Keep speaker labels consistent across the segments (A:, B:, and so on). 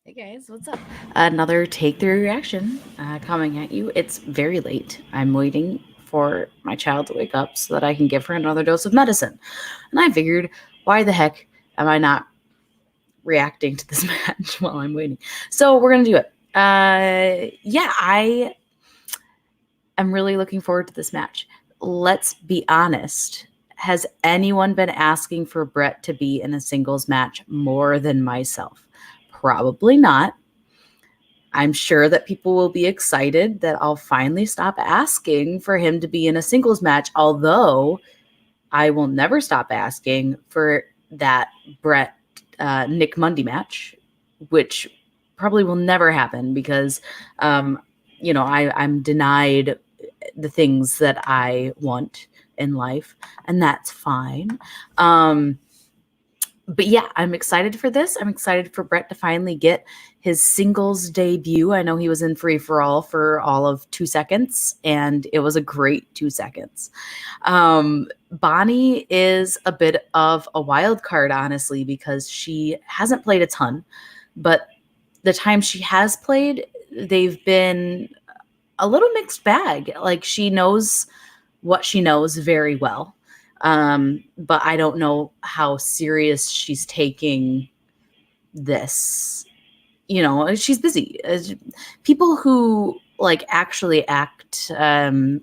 A: Hey guys, what's up? Another take 3 reaction coming at you. It's very late. I'm waiting for my child to wake up so that I can give her another dose of medicine. And I figured, why the heck am I not reacting to this match while I'm waiting? So we're going to do it. I am really looking forward to this match. Let's be honest. Has anyone been asking for Brett to be in a singles match more than myself? Probably not. I'm sure that people will be excited that I'll finally stop asking for him to be in a singles match, although I will never stop asking for that Brett Nick Mundy match, which probably will never happen because, I'm denied the things that I want in life, and that's fine. But yeah, I'm excited for this. I'm excited for Brett to finally get his singles debut. I know he was in Free for all of 2 seconds, and it was a great 2 seconds. Bonnie is a bit of a wild card, honestly, because she hasn't played a ton, but the time she has played, they've been a little mixed bag. Like, she knows what she knows very well. But I don't know how serious she's taking this. You know, she's busy. People who like actually act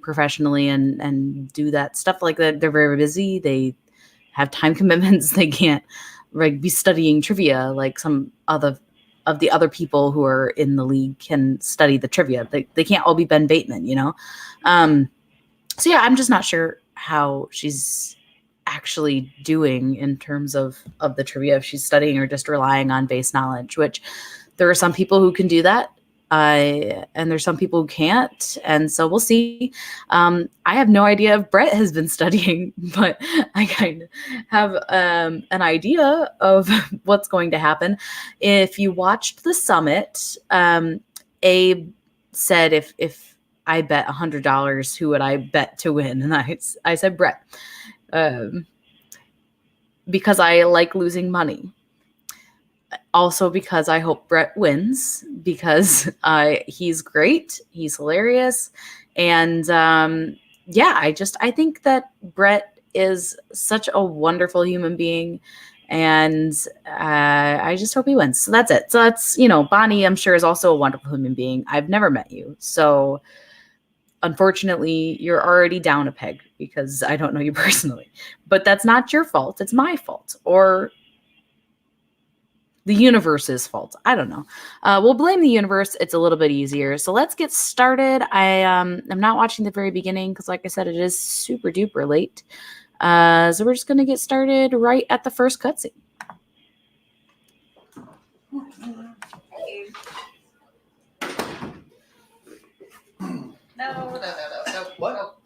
A: professionally and do that stuff like that, they're very busy. They have time commitments. They can't like be studying trivia like some other of the other people who are in the league can study the trivia. They can't all be Ben Bateman, you know? So yeah, I'm just not sure how she's actually doing in terms of the trivia, if she's studying or just relying on base knowledge, which there are some people who can do that. And there's some people who can't. And so we'll see. I have no idea if Brett has been studying, but I kind of have an idea of what's going to happen. If you watched the summit, Abe said if I bet $100, who would I bet to win? And I said Brett, because I like losing money. Also because I hope Brett wins, because he's great, he's hilarious, and I think that Brett is such a wonderful human being, and I just hope he wins. So that's it. So that's, Bonnie, I'm sure, is also a wonderful human being. I've never met you, so unfortunately, you're already down a peg because I don't know you personally. But that's not your fault. It's my fault. Or the universe's fault. I don't know. We'll blame the universe. It's a little bit easier. So let's get started. I'm not watching the very beginning because, like I said, it is super duper late. So we're just going to get started right at the first cutscene.
B: Hey. No. What?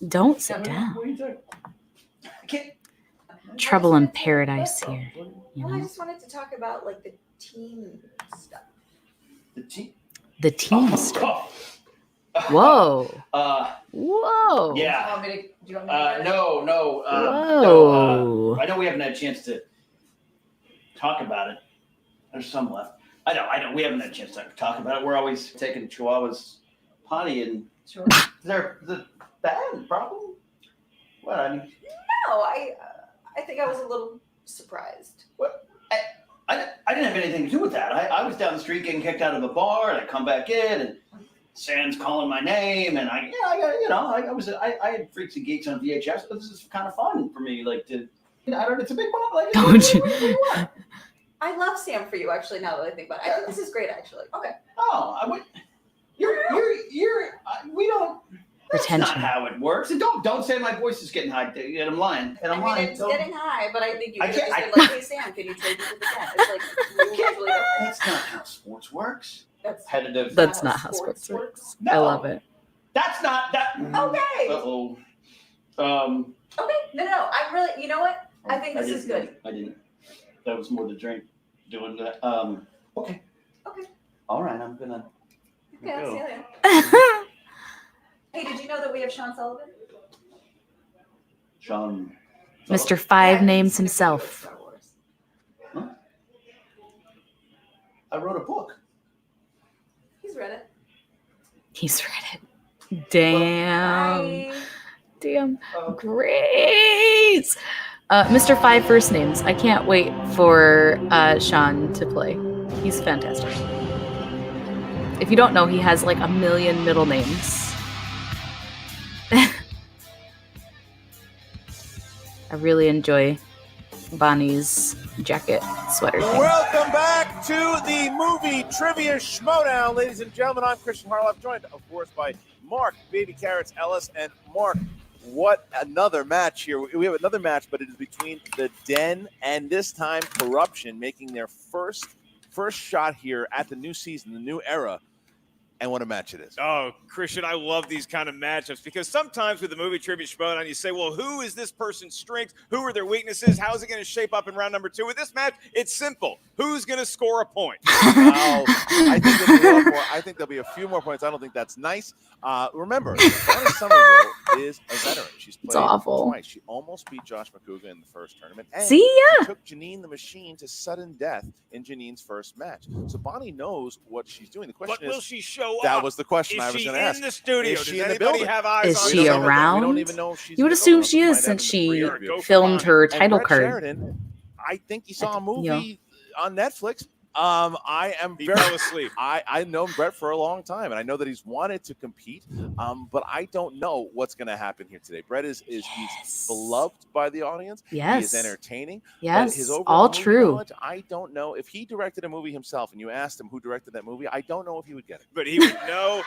A: Don't sit down.
B: I can't.
A: Trouble in paradise here.
B: I just wanted to talk about like the team stuff.
A: The team stuff. Whoa. Whoa.
B: Yeah. Do you want me to
A: Whoa.
B: No. I know we haven't had a chance to talk about it. There's some left. I know. We haven't had a chance to talk about it. We're always taking Chihuahua's potty and. Sure. Is there the bad problem? What? I mean. No, I think I was a little surprised. What? I didn't have anything to do with that. I was down the street getting kicked out of a bar, and I come back in, and Sam's calling my name, and I had Freaks and Geeks on VHS. But this is kind of fun for me, like to. It's a big one. Like,
A: don't you?
B: I love Sam for you, actually. Now that I think about it, I think this is great, actually. Okay. Oh, I would. We don't. That's
A: Retention.
B: Not how it works. And don't say my voice is getting high. And I'm lying. It's getting high, but I think you could just say, like, hey, Sam, can you trade this with the cat? It's like, that's not how sports works. That's competitive.
A: That's not how sports works. No. I love it.
B: That's not that. Okay. Uh-oh. Okay. No. I really, you know what? I think this is good. I didn't. That was more the drink doing that. Okay. All right, I'm gonna. Okay, I'll see you later. Hey, did you know that we have Sean Sullivan? Sean.
A: Mr. Five Names himself.
B: Huh? I wrote a book.
C: He's read it.
A: Damn. Damn. Grace. Mr. Five First Names. I can't wait for Sean to play. He's fantastic. If you don't know, he has like a million middle names. I really enjoy Bonnie's jacket sweater thing.
D: Welcome back to the movie trivia Schmoedown, ladies and gentlemen. I'm Christian Harloff, joined, of course, by Mark Baby Carrots Ellis. And Mark, what another match here. We have another match, but it is between the Den and this time Corruption, making their first shot here at the new season, the new era. And what a match it is.
E: Oh, Christian, I love these kind of matchups because sometimes with the movie Trivia Schmoedown, you say, well, who is this person's strengths? Who are their weaknesses? How is it going to shape up in round number 2? With this match, it's simple. Who's going to score a point?
D: Wow. I think there'll be a few more points. I don't think that's nice. Remember, Bonnie Somerville is a veteran. She's played twice. She almost beat Josh McCouga in the first tournament. And she took Janine the Machine to sudden death in Janine's first match. So Bonnie knows what she's doing. The question
E: will she show up?
D: That was the question I was going to ask.
E: Is she in the studio?
D: Is she
E: Does
D: in the
E: anybody
D: building?
E: have eyes on
A: Is she around?
D: We don't even know if she's
A: you would assume she is since she filmed her title card.
D: Sheridan, I think he saw a movie on Netflix. He fell asleep. I know Brett for a long time, and I know that he's wanted to compete, but I don't know what's going to happen here today. Brett is he's beloved by the audience.
A: Yes.
D: He is entertaining.
A: Yes,
D: his
A: all true.
D: Knowledge, I don't know. If he directed a movie himself and you asked him who directed that movie, I don't know if he would get it.
E: But he would know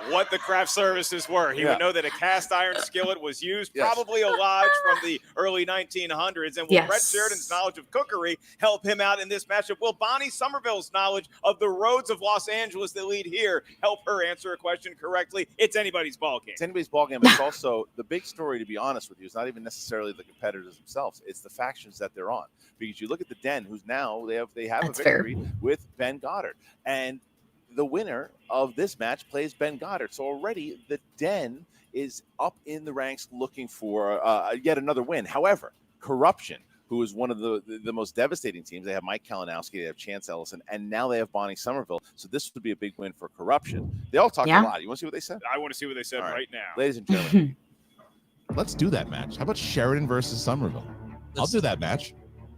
E: what the craft services were. He would know that a cast iron skillet was used, probably a lodge from the early 1900s. And will Brett Sheridan's knowledge of cookery help him out in this matchup? Will Bonnie Somerville's knowledge of the roads of Los Angeles that lead here help her answer a question correctly? It's anybody's ball game.
D: It's anybody's ball game, but it's also the big story, to be honest with you. It's not even necessarily the competitors themselves. It's the factions that they're on. Because you look at the Den, who's now they have a victory with Ben Goddard. And the winner of this match plays Ben Goddard. So already the Den is up in the ranks looking for yet another win. However, Corruption, who is one of the most devastating teams. They have Mike Kalinowski, they have Chance Ellison, and now they have Bonnie Somerville. So this would be a big win for Corruption. They all talked a lot. You want to see what they said?
E: I want to see what they said right now.
D: Ladies and gentlemen.
F: Let's do that match. How about Sheridan versus Somerville? I'll do that match.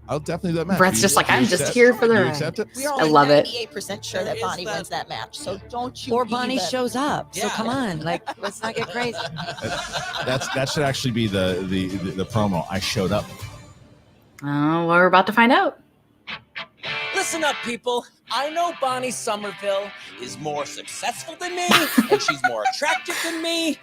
F: I'll definitely do that match.
A: Brett's just like, I'm just here for the ride.
F: Accept it?
A: I love it.
C: 98% sure that Bonnie wins that match. So don't you
G: Or Bonnie shows up. So come on, like, let's not get crazy.
F: That should actually be the promo. I showed up.
A: Oh, we're about to find out.
H: Listen up, people. I know Bonnie Somerville is more successful than me, and she's more attractive than me.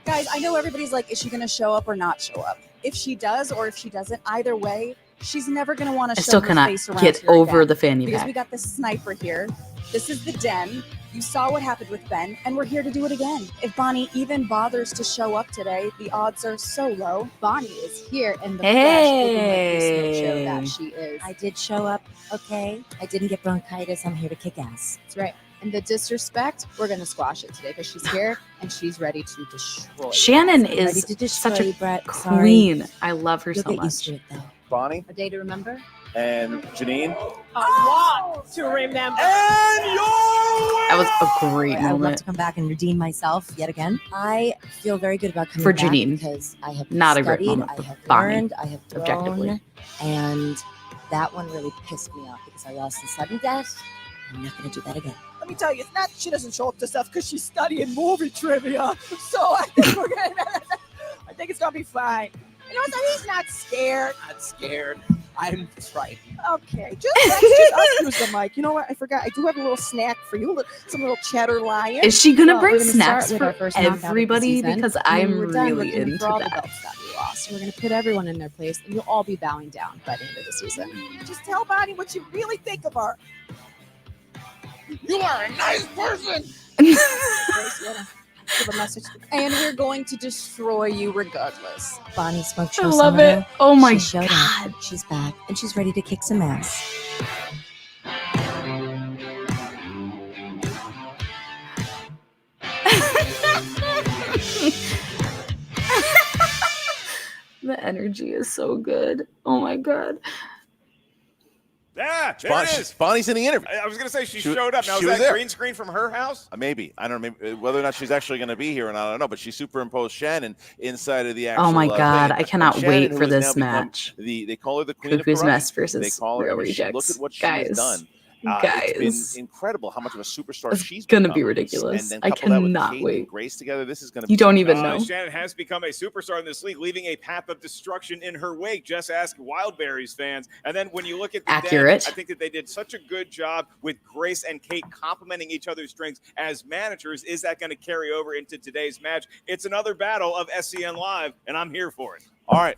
I: Guys, I know everybody's like, is she going to show up or not show up? If she does or if she doesn't, either way, she's never going to want to show her face around here
A: get over
I: again.
A: the fanny
I: Because
A: pack.
I: we got this sniper here. This is the Den. You saw what happened with Ben, and we're here to do it again. If Bonnie even bothers to show up today, the odds are so low. Bonnie is here in the flesh, looking like the show that she is.
G: I did show up, okay? I didn't get bronchitis. I'm here to kick ass.
I: That's right. And the disrespect, we're going to squash it today because she's here and she's ready to destroy.
A: Shannon is such a queen. I love her so much.
G: Used to it, though.
D: Bonnie
I: A day to remember.
D: and Janine.
C: A lot to remember.
A: That was a great
G: I would love
A: moment.
G: to come back and redeem myself yet again. I feel very good about coming
A: For
G: back
A: Janine.
G: because I have
A: Not a
G: studied,
A: great moment
G: I
A: for
G: have
A: Bonnie,
G: learned, I have grown,
A: objectively.
G: and that one really pissed me off because I lost in sudden death. I'm not going to do that again.
C: Let me tell you, it's not she doesn't show up to stuff because she's studying movie trivia. So I think I think it's gonna be fine. You know, so he's not scared.
H: Not scared. I'm right.
C: Okay, let's just use the mic. You know what? I forgot. I do have a little snack for you. Some little cheddar lion.
A: Is she gonna
I: Well,
A: bring
I: we're gonna
A: snacks
I: start with our
A: for
I: first knockout of the
A: everybody?
I: season.
A: Because
I: And when
A: I'm
I: we're done, we're
A: really
I: gonna
A: into
I: throw all the
A: that.
I: belts that we lost. We're going to put everyone in their place, and you'll all be bowing down by the end of the season.
C: Just tell Bonnie what you really think of her. You are a nice person.
I: Give a message. And we're going to destroy you regardless.
G: Bonnie Smoke
A: I
G: Show
A: love
G: Somerville.
A: it. Oh my
G: She showed
A: god.
G: up. She's back, and she's ready to kick some ass.
A: The energy is so good. Oh my god.
E: Yeah, there it is.
D: Bonnie's in the interview.
E: I was going to say she showed up. Now, is that green screen from her house?
D: Maybe. I don't know. Maybe, whether or not she's actually going to be here or not, I don't know. But she superimposed Shannon inside of the actual.
A: Oh my god,
D: thing.
A: I cannot
D: Shannon,
A: wait for this match.
D: They call her the Queen
A: Cuckoo's
D: of
A: Mess
D: Karate.
A: versus
D: They call her,
A: Real
D: I mean,
A: Rejects.
D: look at what she
A: Guys.
D: has done.
A: Guys,
D: it's been incredible how much of a superstar she's
A: gonna
D: become.
A: be ridiculous.
D: And then
A: I
D: couple that with
A: cannot
D: Kate
A: wait.
D: and Grace together. This is going to.
A: You don't even know.
E: Shannon has become a superstar in this league, leaving a path of destruction in her wake. Just ask Wildberries fans. And then when you look at the
A: Accurate.
E: Den, I think that they did such a good job with Grace and Kate complementing each other's strengths as managers. Is that going to carry over into today's match? It's another battle of SCN Live, and I'm here for it.
D: All right.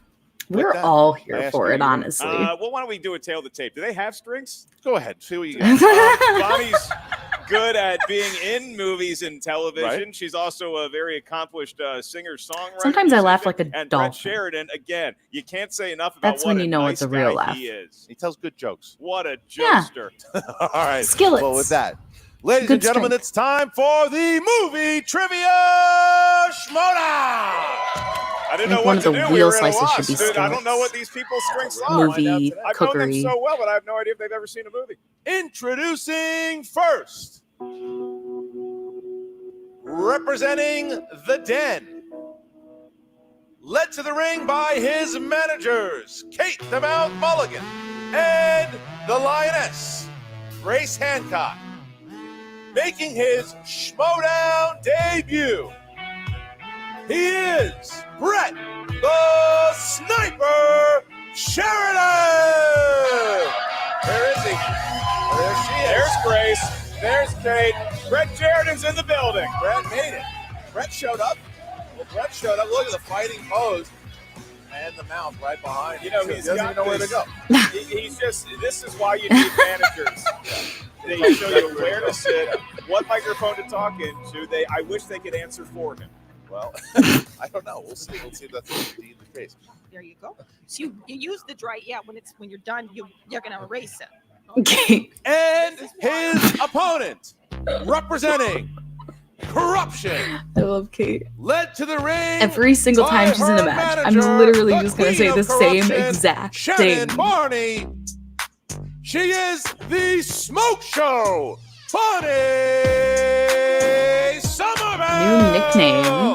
A: We're all here for it, honestly.
E: Well, why don't we do a tail of the tape? Do they have strings?
D: Go ahead. See what you got.
E: Bonnie's good at being in movies and television.
D: Right.
E: She's also a very accomplished singer-songwriter.
A: Sometimes I laugh like a
E: and
A: dolphin.
E: Brett Sheridan, again, you can't say enough about
A: That's
E: what
A: when you
E: a
A: know
E: nice
A: it's a real
E: guy
A: laugh.
E: he is.
D: He tells good jokes.
E: What a
A: Yeah.
E: jokester.
D: All right.
A: Skillets.
D: Well, with that, ladies
A: Good
D: and gentlemen,
A: strength.
D: it's time for the movie trivia Schmoedown.
E: I didn't
A: I
E: know
A: think
E: what
A: one of
E: to
A: the
E: do.
A: wheel
E: We were at a
A: slices
E: loss.
A: should be
E: Dude, I don't know
A: skillets.
E: what these people's strengths are.
A: Movie,
E: I've known them
A: cookery.
E: so well, but I have no idea if they've ever seen a movie.
D: Introducing first, representing the Den, led to the ring by his managers, Kate the Mount Mulligan and the Lioness, Grace Hancock, making his Schmoedown debut. He is Brett the Sniper Sheridan. Where is he? There she is.
E: There's Grace. There's Kate. Brett Sheridan's in the building.
D: Brett made it. Brett showed up. Well, Brett showed up. Look at the fighting pose. And the mouth right behind.
E: You know,
D: him.
E: he's
D: He doesn't
E: got
D: even know where to
E: this-
D: go.
E: He's just, this is why you need managers. They show you where to sit, what microphone to talk into. I wish they could answer for him.
D: Well, I don't know. We'll see. We'll see if that's indeed the case.
C: There you go. So you use the dry. Yeah, when you're done, you're gonna erase it.
A: Okay.
D: And his opponent, representing corruption,
A: I love Kate.
D: led to the ring
A: Every single time
D: by
A: she's in a
D: her
A: match, I'm
D: manager,
A: literally
D: the
A: just going to
D: queen
A: say the
D: of
A: same
D: corruption,
A: exact
D: Shannon
A: thing.
D: Barney. She is the Smoke Show, Bonnie Somerville.
A: New nickname,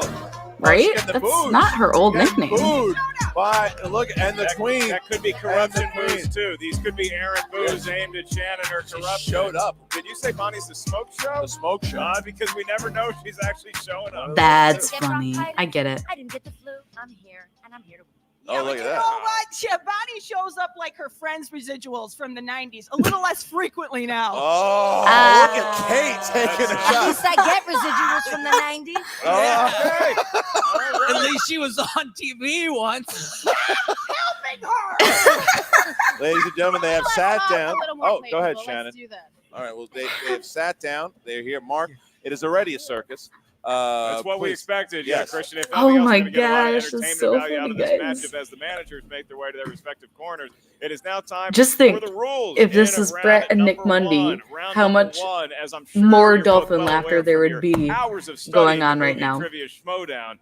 A: right?
D: Getting the
A: That's
D: booze.
A: not her old
D: Getting
A: nickname.
D: booed by, look, and the queen.
E: That could be corruption
D: And the queen.
E: moves, too. These could be Aaron boos aimed at Shannon or
D: She
E: corruption.
D: showed up.
E: Did you say Bonnie's the smoke show?
D: The Smoke Show.
E: Because we never know if she's actually showing up.
A: That's funny. I get it.
G: I didn't get the flu. I'm here, and I'm here to win.
D: Oh, look at
C: you
D: that.
C: know what? Yeah, Bonnie shows up like her friends' residuals from the 90s, a little less frequently now.
D: Oh, look at Kate taking a
G: At
D: shot.
G: least I get residuals from the 90s.
D: Oh,
J: At least she was on TV once.
C: Helping her.
D: ladies and gentlemen, they have sat down. Oh, go ahead, Shannon.
I: Let's do that.
D: All right, well, they have sat down. They're here. Mark, it is already a circus.
E: That's what we
D: please.
E: expected.
D: Yes.
E: Yeah, Christian. If
A: Oh
E: nothing else,
A: my
E: we're gonna get a lot of
A: gosh, that's
E: entertainment
A: so
E: value out
A: funny,
E: of this
A: guys.
E: matchup as the managers make their way to their respective corners. It is now time
A: Just think,
E: for the rules.
A: if this
E: in
A: was
E: round
A: Brett and Nick
E: number
A: Mundy,
E: one. Round
A: how
E: number
A: much
E: one, as I'm sure
A: more
E: you're both
A: dolphin
E: well
A: laughter
E: aware
A: there
E: from
A: would
E: your
A: be
E: hours of
A: going
E: studying
A: on
E: the
A: right
E: movie
A: now.
E: Trivia Schmoedown.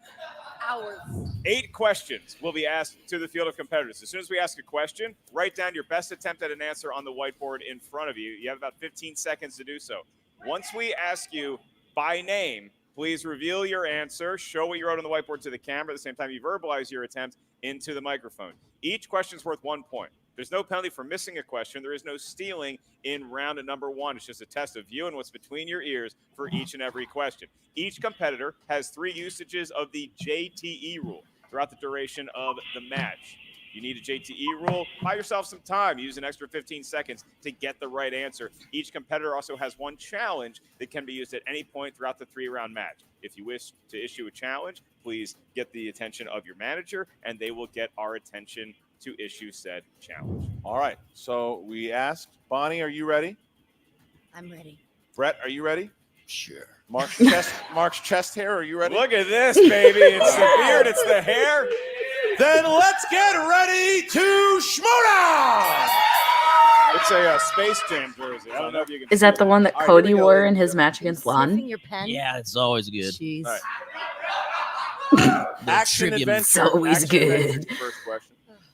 I: Hours.
E: 8 questions will be asked to the field of competitors. As soon as we ask a question, write down your best attempt at an answer on the whiteboard in front of you. You have about 15 seconds to do so. Once we ask you by name, please reveal your answer, show what you wrote on the whiteboard to the camera at the same time you verbalize your attempt into the microphone. Each question is worth 1 point. There's no penalty for missing a question. There is no stealing in round number 1. It's just a test of you and what's between your ears for each and every question. Each competitor has 3 usages of the JTE rule throughout the duration of the match. You need a JTE rule, buy yourself some time. Use an extra 15 seconds to get the right answer. Each competitor also has 1 challenge that can be used at any point throughout the 3-round match. If you wish to issue a challenge, please get the attention of your manager, and they will get our attention to issue said challenge.
D: All right, so we asked, Bonnie, are you ready?
G: I'm ready.
D: Brett, are you ready?
J: Sure.
D: Mark's chest hair, are you ready?
E: Look at this, baby. It's the beard, it's the hair.
D: Then let's get ready to Schmoedown!
E: It's a Space Jam jersey. I don't know if you can
A: Is
E: see
A: that
E: it.
A: the one that
D: All right,
A: Cody
D: here we go,
A: wore
D: ladies
A: in
D: and
A: his
D: gentlemen.
A: match against
G: Sniffing
A: Lon?
G: your pen?
J: Yeah, it's always good.
A: Jeez.
D: All right. Action
J: trivia
D: adventure.
A: is always
D: Action adventure,
A: good.
D: First question.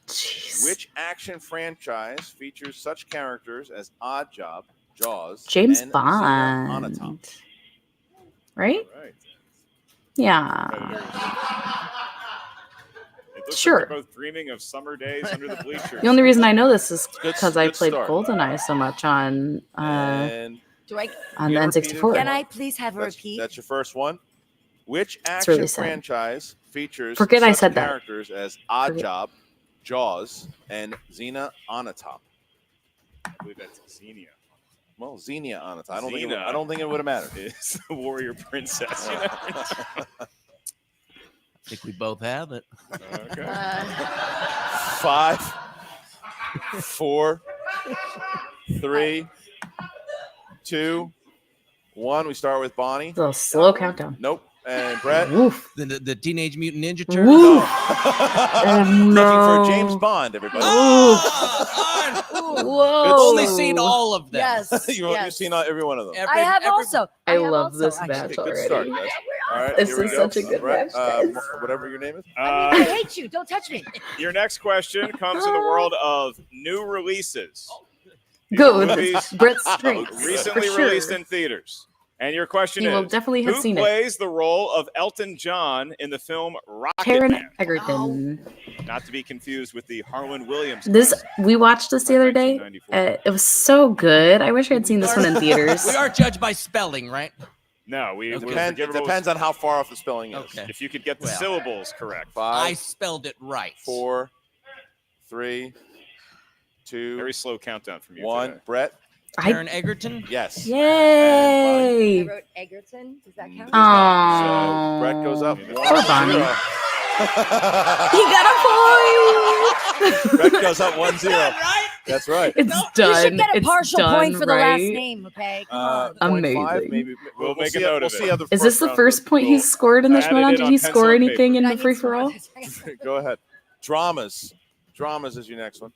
A: Jeez.
D: Which action franchise features such characters as Odd Job, Jaws,
A: James
D: and Xena Onatopp?
A: Bond. Right?
E: All right.
A: Yeah.
E: It looks
A: Sure.
E: like they're both dreaming of summer days under the bleachers.
A: The only reason I know this is
D: Good-
A: because I
D: good
A: played
D: start.
A: GoldenEye so much on
D: And
G: Do I?
A: on the
D: You repeat it?
A: N64.
G: Can I please have a
D: that's,
G: repeat?
D: that's your first one. Which action
A: really sad.
D: franchise features
A: Forget I
D: such
A: said that.
D: characters as Odd
A: Forget.
D: Job, Jaws, and Xena Onatopp?
E: I believe that's Xenia.
D: Well, Xenia Onatopp. I
E: Xena.
D: don't think it would have mattered.
E: Is the warrior princess. You never know.
J: I think we both have it.
E: Okay.
D: 5, 4, 3, 2, 1. We start with Bonnie.
A: It's a little slow countdown.
D: Nope. And Brett.
A: Woof.
J: The Teenage Mutant Ninja Turtles.
A: Woof.
D: Looking
A: no.
D: for James Bond, everybody.
A: Whoa.
J: Only seen all of them.
G: Yes.
D: You've seen every one of them.
G: I have also.
A: I love
G: also,
A: this
G: actually.
A: match
D: Good
A: already.
D: start, guys. All right,
A: This
D: here we
A: is
D: go.
A: such a good
D: Brett,
A: match, guys.
D: whatever your name is.
G: I hate you. Don't touch me.
E: Your next question comes in the world of new releases. These
A: Good.
E: movies
A: Brett's strengths.
E: recently
A: for sure.
E: released in theaters. And your question
A: You will
E: is,
A: definitely have
E: who
A: seen it.
E: plays the role of Elton John in the film Rocket
A: Taron
E: Man?
A: Egerton.
E: Not to be confused with the Harlan Williams.
A: This
E: classic.
A: we watched this the other day.
E: 1994.
A: It was so good. I wish I had seen this one in theaters.
J: We are judged by spelling, right?
E: No, we
D: It
E: we're
D: depends, it
E: forgivable
D: depends on how far off the spelling is.
J: Okay.
E: if you could get the
J: Well.
E: syllables correct.
J: I
D: 5,
J: spelled it right.
D: 4, 3, 2,
E: Very slow countdown from you.
D: 1.
E: today.
D: Brett.
J: Taron Egerton.
D: Yes.
A: Yay!
G: I wrote Egerton. Does that count?
A: Oh,
D: So Brett goes up.
A: Poor Bonnie.
D: 1-0.
A: He got a point.
D: Brett goes up 1-0.
J: Right?
D: That's right.
A: It's
G: You
A: done.
G: should get a
A: It's
G: partial
A: done,
G: point for the last
A: right?
G: name, okay? Come on.
D: 0.5,
A: Amazing.
D: maybe.
E: We'll make a
D: see,
E: note
D: we'll
E: of
D: see
E: it.
D: how the
A: Is this the
D: round
A: first
D: goes.
A: point he's scored in the
E: added
A: Schmoedown?
E: it
A: Did
E: on
A: he
E: pencil
A: score
E: and
A: anything in
G: I
A: the
G: need
A: free
G: some
A: for all?
G: more.
D: Go ahead. Dramas. Dramas is your next one.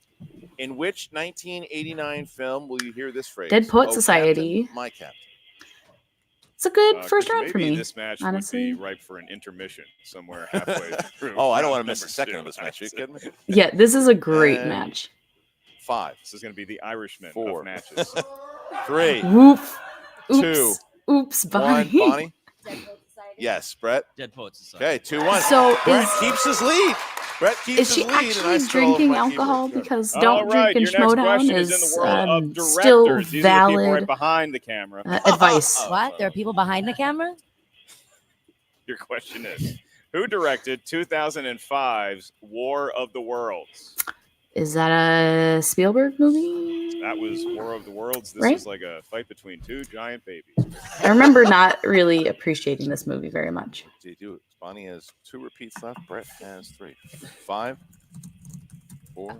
D: In which 1989 film will you hear this phrase?
A: Dead Poet
D: Oh,
A: Society.
D: Captain, my captain.
A: It's a good first
E: Because
A: round for
E: maybe
A: me.
E: This match
A: honestly.
E: would be ripe for an intermission somewhere halfway through.
D: Oh, I don't want
E: round
D: to miss a
E: number
D: second
E: two.
D: of this match. Are you kidding me?
A: Yeah, this is a great
D: And-
A: match.
D: 5,
E: This is going to be the Irishman
D: 4.
E: of matches.
D: 3,
A: Woof.
D: 2,
A: Oops. Oops,
D: 1.
A: Bonnie.
D: Bonnie.
G: Dead Poet Society.
D: Yes, Brett.
J: Dead Poet Society.
D: Okay, 2-1.
A: So
D: Brett
A: is
D: keeps his lead. Brett keeps
A: is she
D: his lead, and I
A: actually
D: still
A: drinking
D: my
A: alcohol?
D: keyboard.
A: Because
E: All
A: don't
E: right,
A: drink in
E: your next
A: Schmoedown
E: question is
A: is
E: in the world of directors.
A: still
E: These are the people right
A: valid
E: behind the camera.
A: advice.
G: What? There are people behind the camera?
E: Your question is, who directed 2005's War of the Worlds?
A: Is that a Spielberg movie?
E: That was War of the Worlds. This
A: Right?
E: is like a fight between two giant babies.
A: I remember not really appreciating this movie very much.
D: Do you do it? Bonnie has 2 repeats left. Brett has 3. 5, 4,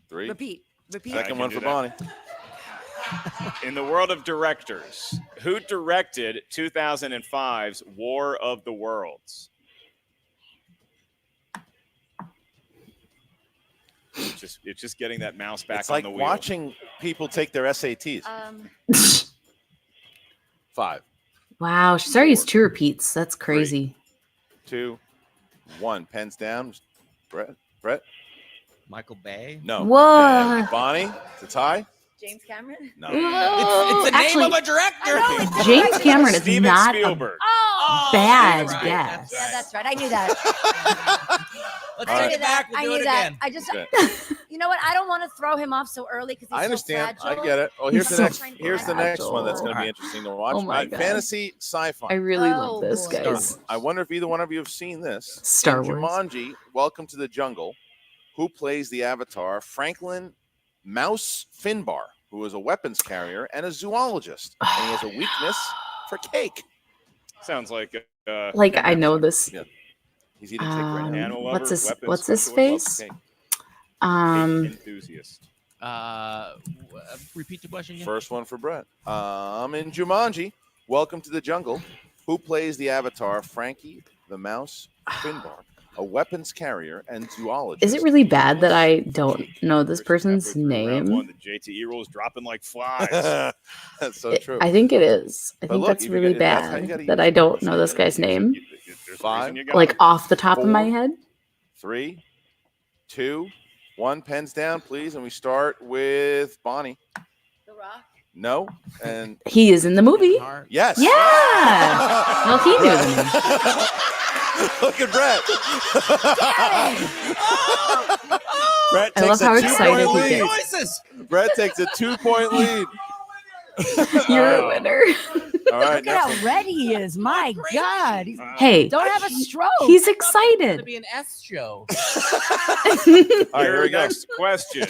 D: 3.
G: Repeat. Repeat.
E: I
D: Second
E: can
D: one
E: do
D: for
E: that.
D: Bonnie.
E: In the world of directors, who directed 2005's War of the Worlds? It's just getting that mouse back
D: It's
E: on
D: like
E: the wheel.
D: watching people take their SATs. 5,
A: Wow, she's already used 2 repeats. That's crazy.
D: 2, 1. Pens down. Brett.
J: Michael Bay.
D: No.
A: Whoa.
D: And Bonnie. It's a tie.
G: James Cameron?
D: No.
J: It's the
A: Actually,
J: name of a director.
A: James Cameron is
E: Steven
A: not
E: Spielberg.
G: Oh,
A: bad
J: right.
A: guess.
G: yeah, that's right. I knew that.
J: Let's
G: I
J: take
G: knew
J: it back.
G: that. I
J: We'll do
G: knew
J: it
G: that.
J: again.
G: I just,
D: Good.
G: you know what? I don't want to throw him off so early because he's
D: I understand.
G: so fragile.
D: I get it. Oh, here's
A: He's
D: the
A: so
D: next. Here's the next one that's going to be
J: fragile.
D: interesting to watch.
A: Oh my God.
D: Fantasy sci-fi.
A: I really
G: Oh,
A: love this,
G: boy.
A: guys.
D: I wonder if either one of you have seen this.
A: Star
D: In
A: Wars.
D: Jumanji, Welcome to the Jungle. Who plays the Avatar? Franklin Mouse Finbar, who is a weapons carrier and a zoologist, and he has a weakness for cake.
E: Sounds like
A: Like I know this.
D: Yeah. He's eating cake right now.
E: Animal
A: What's
E: lover,
A: his
E: weapons
A: What's his
E: specialist,
A: face?
D: Cake.
E: enthusiast.
J: Repeat the question again.
D: First one for Brett. In Jumanji, Welcome to the Jungle, who plays the Avatar? Frankie the Mouse Finbar, a weapons carrier and zoologist.
A: Is it really bad that I don't know this person's
E: Halfway through round
A: name?
E: one, the JTE rules dropping like flies.
D: That's so true.
A: I think it is. I
D: But
A: think
D: look,
A: that's
D: if you
A: really
D: get- that's how you
A: bad
D: gotta
A: that
D: use
A: I
D: it.
A: don't know this guy's name.
E: There's
D: 5,
A: like off the top of my head.
D: 3, 2, 1. Pens down, please. And we start with Bonnie.
G: The Rock.
D: No. And
A: he is in the movie.
D: Yes.
A: Yeah. Well, he knew the name.
D: Look at Brett. Brett
A: I love
D: takes
A: how
D: a
A: excited
D: 2-point
A: he
D: lead.
A: gets.
D: Brett takes a 2-point lead.
A: You're a winner.
D: All right.
K: Look at how red he is. My God.
A: Hey,
K: Don't have a stroke.
A: He's
J: It's
A: excited.
J: going to be an S show.
D: All right, here we go.
E: Next question.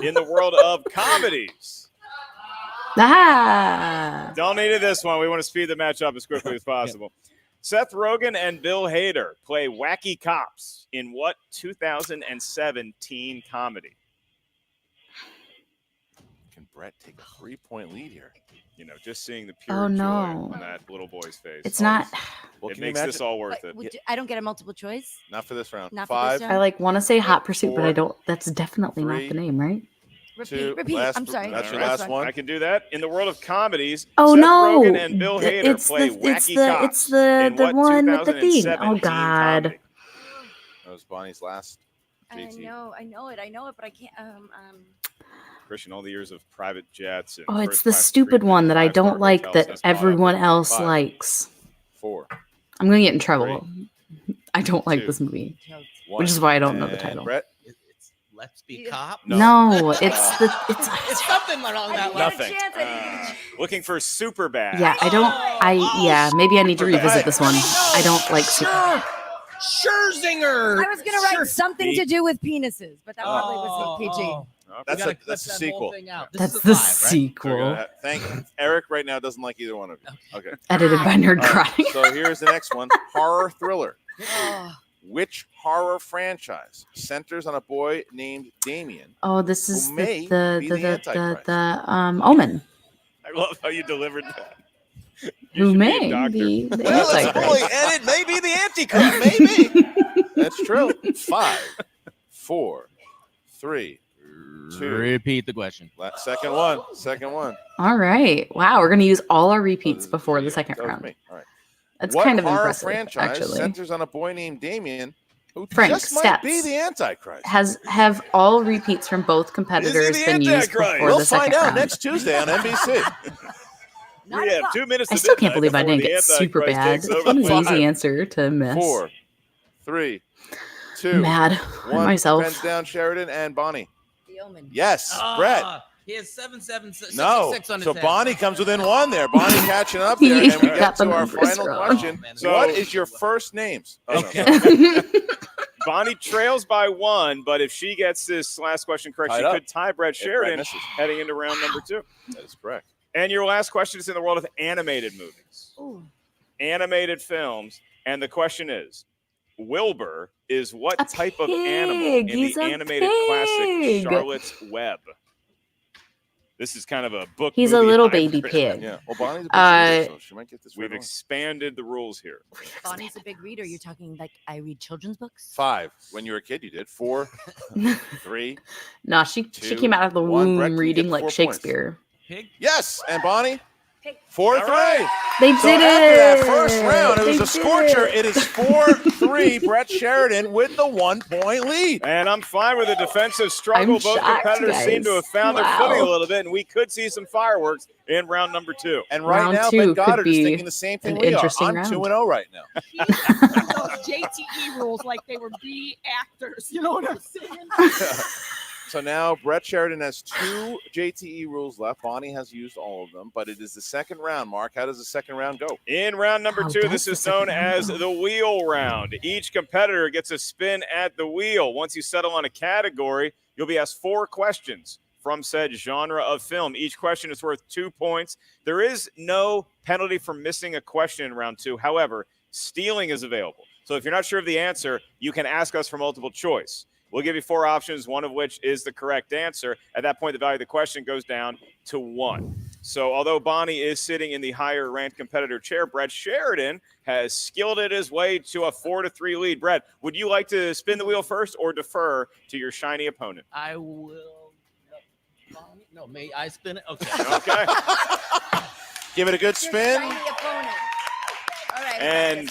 E: In the world of comedies. Don't need this one. We want to speed the match up as quickly as possible. Seth Rogen and Bill Hader play wacky cops in what 2017 comedy?
D: Can Brett take a 3-point lead here?
E: You know, just seeing the pure
A: Oh,
E: joy
A: no.
E: on that little boy's face.
A: It's not.
D: Well,
E: It
D: can you
E: makes this
D: imagine?
E: all worth it.
G: I don't get a multiple choice.
D: Not for this round.
G: Not for
D: 5,
G: this
A: I like want to say Hot Pursuit, but I
D: 4,
A: don't. That's definitely not
D: 3,
A: the name, right?
D: two,
G: Repeat.
D: last-
G: I'm sorry.
D: That's your
E: All right.
D: last one.
E: I can do that. In the world of comedies,
A: Oh
E: Seth
A: no!
E: Rogen and Bill Hader play wacky cops.
A: It's the
E: in what
A: one with the theme.
E: 2017
A: Oh God!
E: comedy?
D: That was Bonnie's last.
G: I
D: JT.
G: know it, but I can't.
E: Christian, all the years of private jets. And
A: Oh, it's
E: first
A: the
E: class
A: stupid
E: treatment
A: one that I
E: in five-star
A: don't like
E: hotels.
A: that
E: That's bought up
A: everyone
E: with
A: else
D: 5,
A: likes.
D: 4,
A: I'm gonna get in trouble.
D: 3,
A: I don't like
D: 2,
A: this movie,
D: 1.
A: which is why I don't know the
D: And
A: title.
D: Brett?
J: It's Let's Be Cop.
A: No, it's the it's.
J: It's something along that line.
E: Nothing. Looking for Superbad.
A: Yeah, I don't. Yeah, maybe I need to revisit this one. I don't like super.
J: Scherzinger.
G: I was gonna write something to do with penises, but that probably was PG.
D: That's
J: gotta
D: a
J: clip
D: sequel.
J: that whole thing out. This
A: That's
J: is a
A: the
J: 5, right?
A: sequel.
D: Thank you. Eric right now doesn't like either one of you. Okay.
A: Edited by Nerd
D: All right,
A: Crying.
D: so here's the next one. Horror thriller.
G: Oh,
D: Which horror franchise centers on a boy named Damien?
A: Oh, this is
D: Who may
A: the
D: be
A: the
D: the
A: the,
D: Antichrist.
A: the Omen.
E: I love how you delivered that.
A: Who
E: should be a
A: may
E: doctor.
A: be the
D: Well, it's a
A: Antichrist.
D: boy, and it may be the Antichrist. Maybe. That's true. 5, 4, 3, 2.
J: Repeat the question.
D: Second one. Second one.
A: All right. Wow, we're gonna use all our repeats before the second
D: That was
A: round.
D: me. All right.
A: That's
D: What
A: kind of
D: horror
A: impressive,
D: franchise
A: actually.
D: centers on a boy named Damien who
A: Frank
D: just might be
A: Stats.
D: the Antichrist?
A: Have all repeats from both competitors
D: the
A: been used
D: Antichrist?
A: before
D: We'll
A: the second
D: find out
A: round?
D: next Tuesday on NBC.
E: We have 2 minutes.
A: I
E: to
A: still can't
E: midnight
A: believe I
E: before
A: didn't
E: the
A: get super
E: Antichrist
A: bad.
E: takes over
A: What an
E: the
A: easy
E: field.
A: answer to miss.
D: 4, 3, 2.
A: Mad at
D: 1.
A: myself.
D: Pens down, Sheridan and Bonnie.
G: The Omen.
D: Yes, Brett.
J: He has 766
D: No,
J: on his
D: so
J: head.
D: Bonnie comes within 1 there. Bonnie catching up there, and we
A: You
D: get
A: got
D: to
A: the
D: our
A: numbers
D: final
A: wrong.
D: question.
J: Oh, man.
E: So-
D: What is your first names? Oh, no.
E: Bonnie trails by 1, but if she gets this last question correct,
D: Tied
E: she
D: up.
E: could tie Brett
D: If Brett
E: Sheridan
D: misses.
E: heading into round number 2.
D: That is correct.
E: And your last question is in the world of animated movies,
G: Ooh.
E: animated films. And the question is, Wilbur is what
A: A
E: type of animal
A: pig.
E: in
A: He's
E: the
A: a
E: animated
A: pig.
E: classic Charlotte's Web? This is kind of a book.
A: He's a
E: movie
A: little
E: hybrid.
A: baby pig.
D: Yeah. Well, Bonnie's a big reader, so she might get this
E: We've
D: right on.
E: expanded the rules here.
G: Bonnie's a big reader. You're talking like I read children's books.
D: 5. When you were a kid, you did. 4, 3.
A: No, she
D: 2,
A: came out of the
D: 1. Brett,
A: womb
D: can you
A: reading
D: get
A: like
D: 4 points?
A: Shakespeare.
J: Pig?
D: Yes, and Bonnie.
G: Pig.
D: 4-3.
A: They
D: So
A: did
D: after
A: it.
D: that first round, it was
A: They
D: a scorcher.
A: did
D: It is 4-3. Brett Sheridan with the 1-point lead.
E: And I'm fine with a defensive struggle.
A: I'm
E: Both
A: shocked,
E: competitors seem to
A: guys.
E: have found their
A: Wow.
E: footing a little bit, and we could see some fireworks in round number 2.
D: And right
A: Round
D: now,
A: 2
D: Ben
A: could
D: Goddard is
A: be
D: thinking the same thing
A: an
D: we are.
A: interesting
D: I'm
A: round.
D: 2-0 right now.
C: Those JTE rules like they were B actors. You know what I'm saying?
D: So now Brett Sheridan has 2 JTE rules left. Bonnie has used all of them, but it is the second round. Mark, how does the second round go?
E: In round number
A: How
E: 2,
A: does
E: this
A: the
E: is known
A: second round
E: as
A: go?
E: the wheel round. Each competitor gets a spin at the wheel. Once you settle on a category, you'll be asked 4 questions from said genre of film. Each question is worth 2 points. There is no penalty for missing a question in round 2. However, stealing is available. So if you're not sure of the answer, you can ask us for multiple choice. We'll give you 4 options, one of which is the correct answer. At that point, the value of the question goes down to 1. So although Bonnie is sitting in the higher ranked competitor chair, Brett Sheridan has skilled his way to a 4-3 lead. Brett, would you like to spin the wheel first or defer to your shiny opponent?
J: I will. No, may I spin it? Okay.
E: Okay.
D: Give it a good
G: Your
D: spin.
G: shiny opponent. All right.
E: And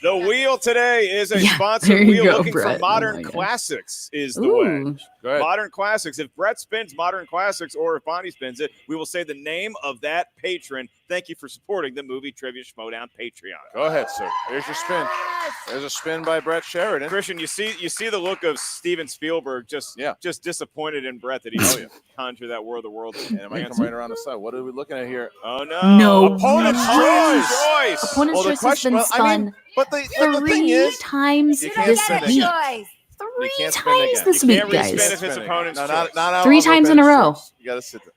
E: The wheel today is a
A: Yeah,
E: sponsored
A: there you
E: wheel.
A: go,
E: Looking for
A: Brett.
E: modern
A: Oh my gosh.
E: classics is the
A: Ooh.
E: wedge. Modern classics. If Brett spins modern classics or if Bonnie spins it, we will say the name of that patron. Thank you for supporting the Movie Trivia Schmoedown Patreon.
D: Go ahead, sir. Here's your spin. There's a spin by Brett Sheridan.
E: Christian, you see the look of Steven Spielberg just disappointed in Brett that he conjured that War of the Worlds.
D: And it might come right around the side. What are we looking at here?
E: Oh no!
A: No.
E: Opponent's choice.
A: Opponent's choice has been spun three times
D: You can't
A: this
D: spin
A: week.
D: again.
A: Three
D: can't spin again.
A: times this
E: You
A: week,
E: can't respin
A: guys.
E: if it's opponent's
D: No,
E: choice.
D: not
A: Three times in a row.
D: You got to sit there.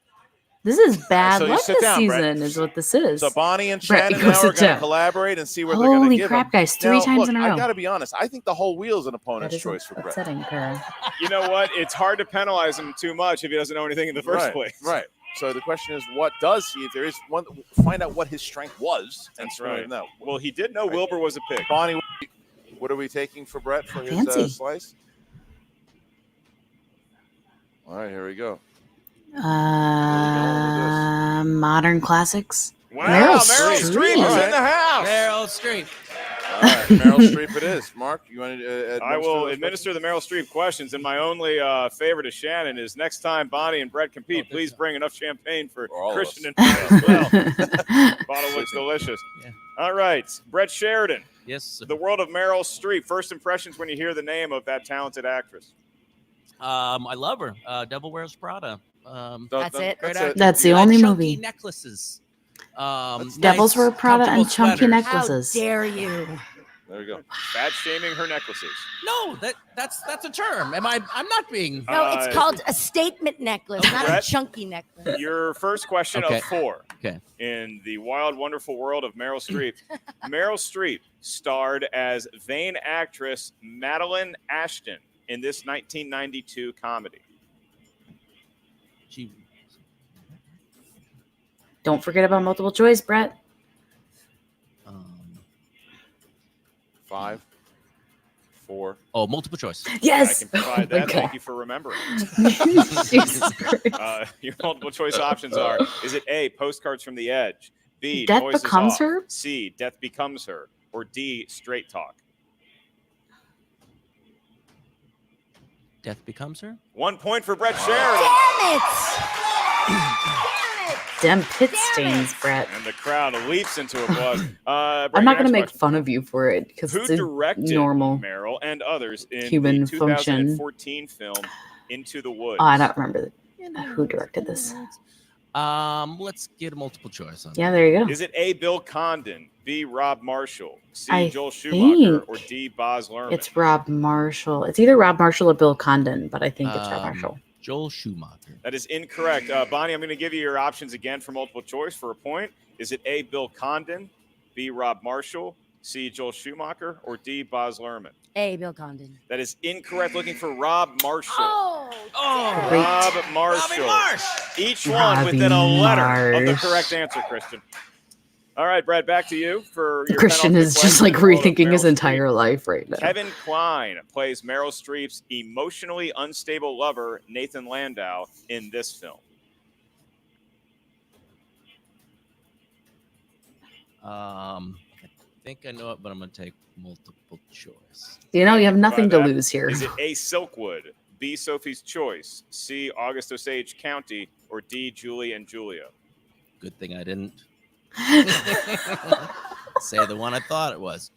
A: This is bad
D: So you
A: luck
D: sit
A: this
D: down, Brett.
A: season, is what this is.
D: So Bonnie and
A: Brett,
D: Shannon
A: go
D: now are
A: sit
D: going to
A: down.
D: collaborate and see what they're going to
A: Holy
D: give
A: crap,
D: him.
A: guys! Three
D: Now,
A: times
D: look,
A: in a row.
D: I got to be honest. I think the whole wheel's an opponent's
A: That
D: choice for Brett.
A: upsetting, Kara.
E: You know what? It's hard to penalize him too much if he doesn't know anything in the first place.
D: Right. So the question is, what does he? If there is one, find out what his strength was.
E: That's
D: and
E: right.
D: No.
E: Well, he did know Wilbur was a pig.
D: Bonnie, what are we taking for Brett for his
A: Fancy.
D: slice? All right, here we go.
A: Modern classics.
E: Wow,
A: Meryl
E: Meryl
A: Streep.
E: Streep is in the house.
J: Meryl Streep.
D: All right, Meryl Streep it is. Mark, you want to
E: I will administer the Meryl Streep questions, and my only favor to Shannon is next time Bonnie and Brett compete, please bring enough champagne for Christian and Brett as well. Bottle looks delicious.
J: Yeah.
E: All right, Brett Sheridan.
J: Yes, sir.
E: The world of Meryl Streep. First impressions when you hear the name of that talented actress.
J: I love her. Devil Wears Prada.
G: That's it.
J: great
D: That's
J: actress.
D: it.
A: That's the
J: I like
A: only
J: chunky
A: movie.
J: necklaces.
A: Devils Wear Prada and
J: comfortable
A: chunky
J: sweaters.
A: necklaces.
G: How dare you?
D: There you go.
E: Fat shaming her necklaces.
J: No, that's a term. I'm not being.
G: No, it's called a statement necklace, not
E: Brett?
G: a chunky necklace.
E: Your first question
J: Okay.
E: of 4.
J: Okay.
E: In the wild, wonderful world of Meryl Streep. Meryl Streep starred as vain actress Madeline Ashton in this 1992 comedy.
J: She.
A: Don't forget about multiple choice, Brett.
D: 5, 4.
J: Oh, multiple choice.
A: Yes.
E: I can provide
A: Oh my
E: that. Thank
A: God.
E: you for remembering.
A: Jesus Christ.
E: Your multiple choice options are: is it A, Postcards from the Edge, B,
A: Death
E: Noises
A: Becomes
E: Off,
A: Her?
E: C, Death Becomes Her, or D, Straight Talk?
J: Death Becomes Her.
E: 1 point for Brett Sheridan.
G: Damn it!
A: Damn pit stains, Brett.
E: And the crowd leaps into applause.
A: I'm not going to make fun of you for it because
E: Who
A: it's a
E: directed
A: normal.
E: Meryl and others in
A: human
E: the
A: function.
E: 2014 film Into the Woods?
A: Oh, I don't remember who directed this.
J: Let's get a multiple choice on.
A: Yeah, there you go.
E: Is it A, Bill Condon, B, Rob Marshall, C,
A: I
E: Joel Schumacher,
A: think
E: or D, Boz Lerman?
A: It's Rob Marshall. It's either Rob Marshall or Bill Condon, but I think it's Rob Marshall.
J: Joel Schumacher.
E: That is incorrect. Bonnie, I'm going to give you your options again for multiple choice for a point. Is it A, Bill Condon, B, Rob Marshall, C, Joel Schumacher, or D, Boz Lerman?
G: A, Bill Condon.
E: That is incorrect. Looking for Rob Marshall.
G: Oh,
E: Rob Marshall.
J: Marsh.
E: Each one
A: Robbie
E: within a letter of the
A: Marsh.
E: correct answer, Christian. All right, Brad, back to you for your
A: Christian
E: penultimate
A: is just
E: question
A: like
E: in the world of
A: rethinking his
E: Meryl Streep.
A: entire life right now.
E: Kevin Kline plays Meryl Streep's emotionally unstable lover, Nathan Landau, in this film.
J: I think I know it, but I'm going to take multiple choice.
A: You know, you have nothing to
E: By that,
A: lose here.
E: Is it A, Silkwood, B, Sophie's Choice, C, August Osage County, or D, Julie and Julia?
J: Good thing I didn't say the one I thought it was.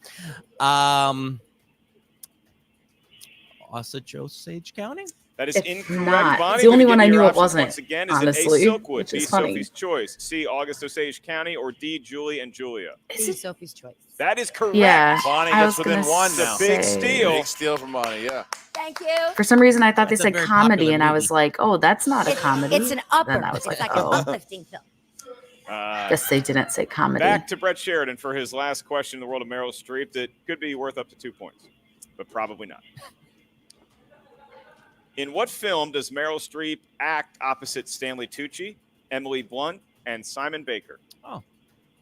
J: Osage County?
E: That is
A: It's
E: incorrect.
A: not.
E: Bonnie,
A: it's the only
E: I'm
A: one
E: gonna
A: I
E: give you
A: knew
E: your
A: it
E: options
A: wasn't.
E: Once again, is
A: honestly,
E: it A, Silkwood,
A: which
E: B,
A: is funny.
E: Sophie's Choice, C, August Osage County, or D, Julie and Julia?
G: B, Sophie's Choice.
E: That is correct.
A: Yeah,
D: Bonnie
A: I
D: gets
A: was
D: within
A: gonna
D: one now.
E: The big
A: say-
E: steal.
D: Big steal from Bonnie, yeah.
G: Thank you.
A: For some reason, I thought
J: That's
A: they
J: a
A: said
J: very
A: comedy,
J: popular
A: and I was
J: movie.
A: like, "Oh, that's not a comedy."
G: It's an upper.
A: Then I was
G: It's
A: like,
G: like
A: "Oh."
G: an uplifting film.
A: Guess they didn't say comedy.
E: Back to Brett Sheridan for his last question in the world of Meryl Streep that could be worth up to 2 points, but probably not. In what film does Meryl Streep act opposite Stanley Tucci, Emily Blunt, and Simon Baker?
J: Oh,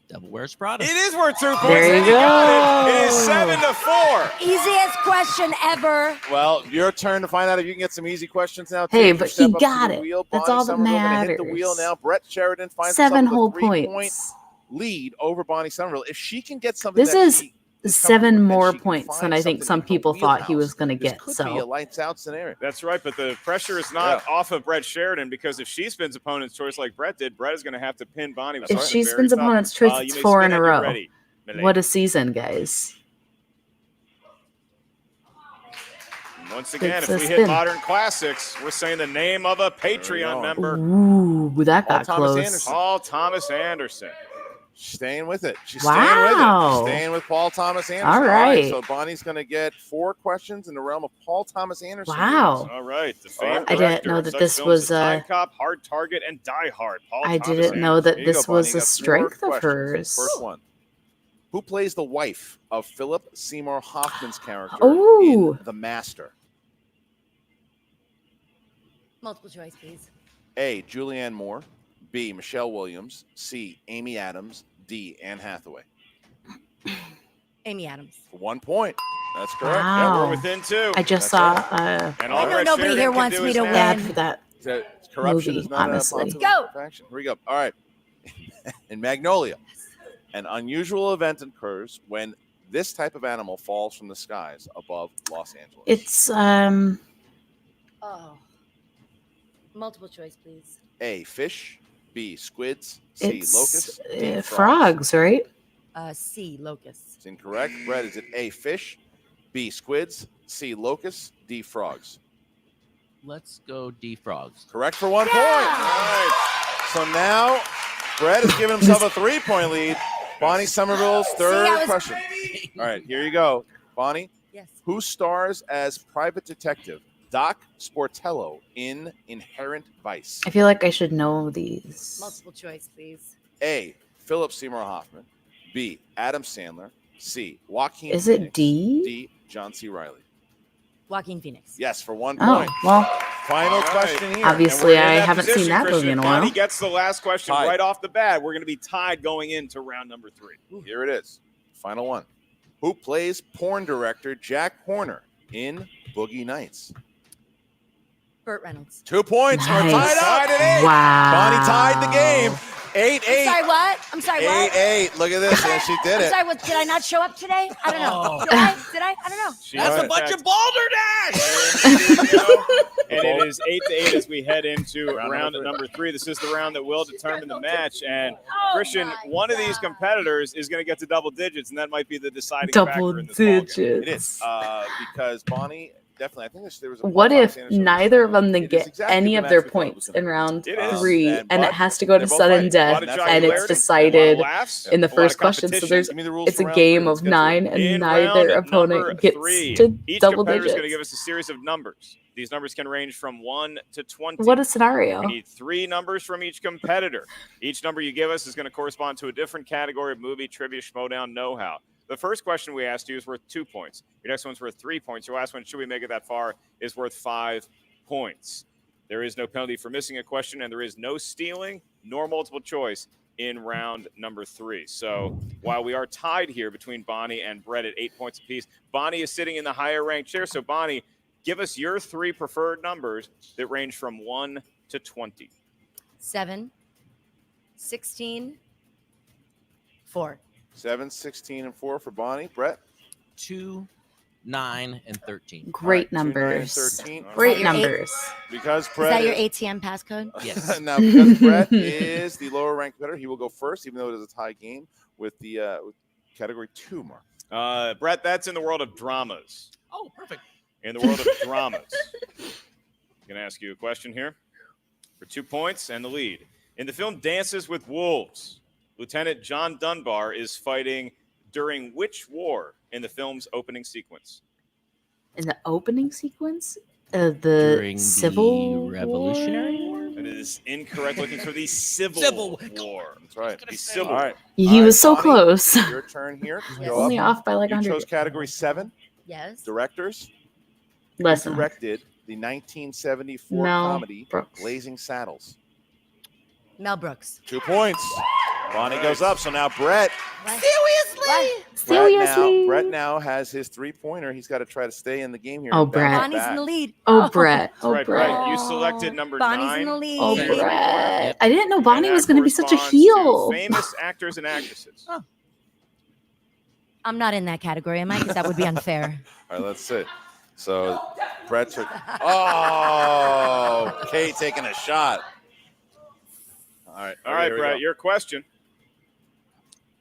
J: Devil Wears Prada.
E: It is worth 2 points.
A: There you
E: and he got
A: go.
E: it. It is 7-4.
G: Easiest question ever.
D: Well, your turn to find out if you can get some easy questions now.
A: Hey,
D: Take your
A: but
D: step
A: he
D: up to
A: got
D: the
A: it.
D: wheel.
A: That's
D: Bonnie
A: all that
D: Somerville gonna hit the
A: matters.
D: wheel now. Brett Sheridan finds
A: 7
D: himself
A: whole
D: with a 3
A: points.
D: lead over Bonnie Somerville. If she can get something
A: This
D: that
A: is
D: she
A: 7 more points than I think some people thought he was going to get.
D: Could be a
A: So
D: lights out scenario.
E: That's right, but the pressure is not off of Brett Sheridan, because if she spins opponent's choice like Brett did, Brett is going to have to pin Bonnie.
A: if she spins opponent's choice, it's 4 in a row. What a season, guys.
E: Once again,
A: It's
E: if
A: a
E: we
A: spin.
E: hit modern classics, we're saying the name of a Patreon member.
A: Ooh, that got close.
E: Paul Thomas Anderson.
D: Staying with it. She's
A: Wow.
D: staying with it. She's staying with Paul Thomas Anderson.
A: All right.
D: So Bonnie's going to get 4 questions in the realm of Paul Thomas Anderson.
A: Wow.
E: All right. The famed
A: I didn't
E: director
A: know
E: of
A: that
E: such
A: this
E: films
A: was
E: as Time Cop, Hard Target, and Die Hard. Paul
A: I
E: Thomas
A: didn't know that
D: There you
A: this
D: go,
A: was
D: Bonnie.
A: a
D: You got 4
A: strength of
D: questions.
A: hers.
D: First one. Who plays the wife of Philip Seymour Hoffman's character
A: Ooh.
D: in The Master?
G: Multiple choice, please.
D: A. Julianne Moore. B. Michelle Williams. C. Amy Adams. D. Anne Hathaway.
G: Amy Adams.
D: For 1 point. That's correct.
A: Wow.
E: Yeah, we're within 2.
A: I just
D: That's
A: saw
E: And all
G: I know
E: Brett
G: nobody
E: Sheridan
G: here
E: can
G: wants
E: do
G: me
E: is
G: to
E: now-
A: bad
G: win.
A: for that.
D: Corruption
A: Movie,
D: is not
A: honestly.
D: a
G: Let's
D: popular
G: go.
D: faction. Here we go. All right. In Magnolia, an unusual event occurs when this type of animal falls from the skies above Los Angeles.
A: It's
G: Oh. Multiple choice, please.
D: A. Fish. B. Squids. C.
A: it's
D: Locusts. D.
A: frogs, right?
G: C. Locusts.
D: It's incorrect. Brett, is it A. Fish. B. Squids. C. Locusts. D. Frogs.
J: Let's go D frogs.
D: Correct for 1 point. All right. So now Brett has given himself a 3-point lead. Bonnie Somerville's third question. All right, here you go. Bonnie,
G: Yes.
D: who stars as private detective Doc Sportello in Inherent Vice?
A: I feel like I should know these.
G: Multiple choice, please.
D: A. Philip Seymour Hoffman. B. Adam Sandler. C. Joaquin
A: Is
D: Phoenix.
A: it D?
D: D. John C. Reilly.
G: Joaquin Phoenix.
D: Yes, for 1
A: Oh,
D: point.
A: well,
D: Final
E: All right.
D: question here.
A: obviously
E: And we're
A: I
E: in that
A: haven't seen
E: position,
A: that movie
E: Kristen.
A: in a
E: Bonnie
A: while.
E: gets the last question
D: Tied.
E: right off the bat. We're going to be tied going into round number 3.
D: Here it is. Final one. Who plays porn director Jack Horner in Boogie Nights?
G: Burt Reynolds.
D: 2 points. We're
A: Nice.
D: tied up.
A: Wow.
D: Bonnie tied the game. 8-8.
G: I'm sorry, what? I'm sorry, what?
D: 8-8. Look at this. And she did
G: I'm
D: it.
G: sorry, what? Did I not show up today? I don't know.
J: Oh.
G: Did I? I don't know.
J: That's a bunch of balderdash.
E: And it is 8-8 as we head into
D: Round
E: round
D: number
E: number 3. This is the round that will determine the match. And
G: Oh
E: Christian,
G: my
E: one of these
G: God.
E: competitors is going to get to double digits, and that might be the deciding
A: Double
E: factor in this ballgame.
A: digits.
D: It is. Because Bonnie, definitely, I think there was a
A: What
D: Paul
A: if
D: Thomas Anderson
A: neither of them
D: It
A: they
D: is
A: get
D: exactly
A: any
D: the
A: of
D: match
A: their
D: we thought it was
A: points
D: gonna
A: in
D: be.
A: round
E: It is.
A: 3
D: And
A: and it
D: but
A: has to go to
D: they're both
A: sudden
D: fighting.
E: A
A: death
E: lot of
A: and
E: jocularity,
A: it's
E: a lot
A: decided
E: of laughs,
A: in the
E: a lot
A: first
E: of
A: question. So
E: competition.
A: there's
D: Give me the rules
A: it's
D: for
A: a
D: round
A: game
D: three. Let's
A: of
D: get to it.
A: 9 and
E: In
A: neither
E: round
A: opponent
E: number
A: gets
E: 3,
A: to
E: each
A: double
E: competitor is
A: digits.
E: going to give us a series of numbers. These numbers can range from 1 to 20.
A: What a scenario.
E: We need 3 numbers from each competitor. Each number you give us is going to correspond to a different category of movie, trivia, Schmoedown, know-how. The first question we asked you is worth 2 points. Your next one's worth 3 points. Your last one, should we make it that far, is worth 5 points. There is no penalty for missing a question, and there is no stealing nor multiple choice in round number 3. So while we are tied here between Bonnie and Brett at 8 points apiece, Bonnie is sitting in the higher ranked chair. So Bonnie, give us your 3 preferred numbers that range from 1 to 20.
G: 7, 16, 4.
D: 7, 16, and 4 for Bonnie. Brett?
J: 2, 9, and 13.
A: Great
D: 2, 9, and
A: numbers.
D: 13.
A: Great
G: Is that your
A: numbers.
D: Because
G: Is
D: Brett
G: that your ATM passcode?
J: Yes.
D: now, because Brett is the lower ranked competitor, he will go first, even though it is a tie game with the with category 2 mark.
E: Brett, that's in the world of dramas.
J: Oh, perfect.
E: In the world of dramas. I'm going to ask you a question here for 2 points and the lead. In the film Dances with Wolves, Lieutenant John Dunbar is fighting during which war in the film's opening sequence?
A: In the opening sequence? The
J: During
A: Civil
J: the Revolutionary
A: War?
J: War?
E: It is incorrect. Looking for the Civil War.
D: That's right.
E: The Civil
D: All right.
A: He
D: All right,
A: was so
D: Bonnie,
A: close.
D: Your turn here. to
G: Yes.
D: go
A: Only
D: up.
A: off by like
D: You
A: 100.
D: chose category 7,
G: Yes.
D: directors. Who
A: Listen,
D: directed the 1974
A: Mel
D: comedy
A: Brooks.
D: Blazing Saddles.
G: Mel Brooks.
D: 2 points. Bonnie goes up. So now Brett.
A: seriously.
D: Brett now has his 3-pointer. He's got to try to stay in the game here.
A: Oh,
D: and bounce
A: Brett.
G: Bonnie's
D: back.
G: in the lead.
A: Oh, Brett.
E: That's
A: Oh,
E: right,
A: Brett.
E: Brett. You selected number
G: Bonnie's
E: 9.
G: in the lead.
A: Oh,
E: Favorite
A: Brett. I didn't know Bonnie
E: And
A: was
E: that
A: going to be such a
E: corresponds to
A: heel.
E: famous actors and actresses.
G: I'm not in that category, am I? Because that would be unfair.
D: All right, let's see. So Brett took. Oh, Kate taking a shot. All right,
E: Brett, your question.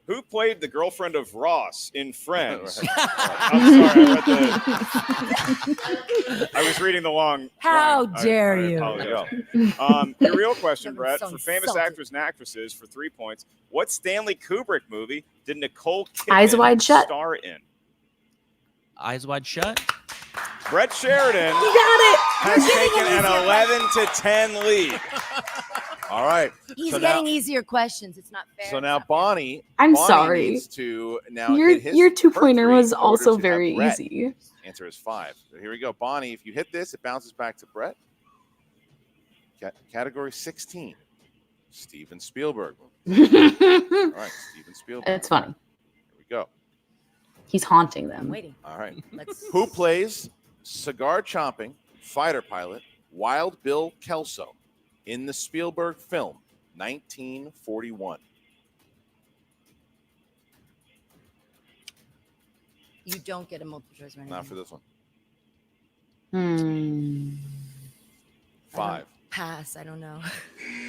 E: Who played the girlfriend of Ross in Friends? I'm sorry, I was reading the long.
K: How dare you?
E: Your real question, Brett, for famous actors and actresses for 3 points. What Stanley Kubrick movie did Nicole Kidman
A: Eyes Wide Shut.
E: star in?
J: Eyes Wide Shut.
E: Brett Sheridan
A: You got it.
E: has taken an 11-10 lead.
D: All right.
G: He's getting easier questions. It's not fair.
D: So now Bonnie.
A: I'm
D: Bonnie
A: sorry.
D: Needs to now
A: Your
D: hit his,
A: your 2-pointer
D: her 3
A: was
D: in order
A: also
D: to have
A: very
D: Brett.
A: easy.
D: Answer is 5. So here we go. Bonnie, if you hit this, it bounces back to Brett. Category 16. Steven Spielberg. All right, Steven Spielberg.
A: It's funny.
D: Here we go.
A: He's haunting them.
G: Waiting.
D: All right. Who plays cigar chomping fighter pilot Wild Bill Kelso in the Spielberg film 1941?
G: You don't get a multiple choice or anything.
D: Not for this one. 5.
G: Pass. I don't know.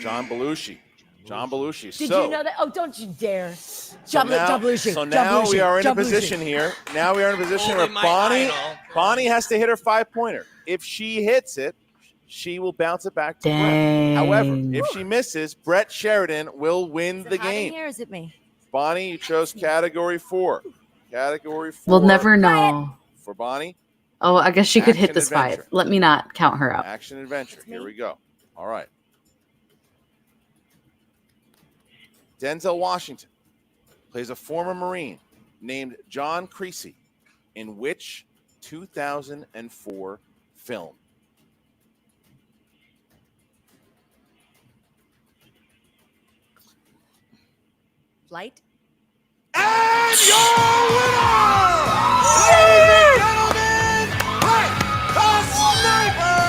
D: John Belushi. John Belushi.
K: Did you know that? Oh, don't you dare.
D: So now we are in a position here. Now we are in a position where Bonnie has to hit her 5-pointer. If she hits it, she will bounce it back to Brett. However, if she misses, Brett Sheridan will win the game.
G: Here is it me?
D: Bonnie, you chose category 4. Category 4.
A: We'll never know.
D: For Bonnie.
A: Oh, I guess she could hit
D: Action
A: this
D: adventure.
A: 5. Let me not count her out.
D: Action adventure. Here we go. All right. Denzel Washington plays a former Marine named John Creasy in which 2004 film?
G: Flight.
L: And your winner, ladies and gentlemen, Brett the Sniper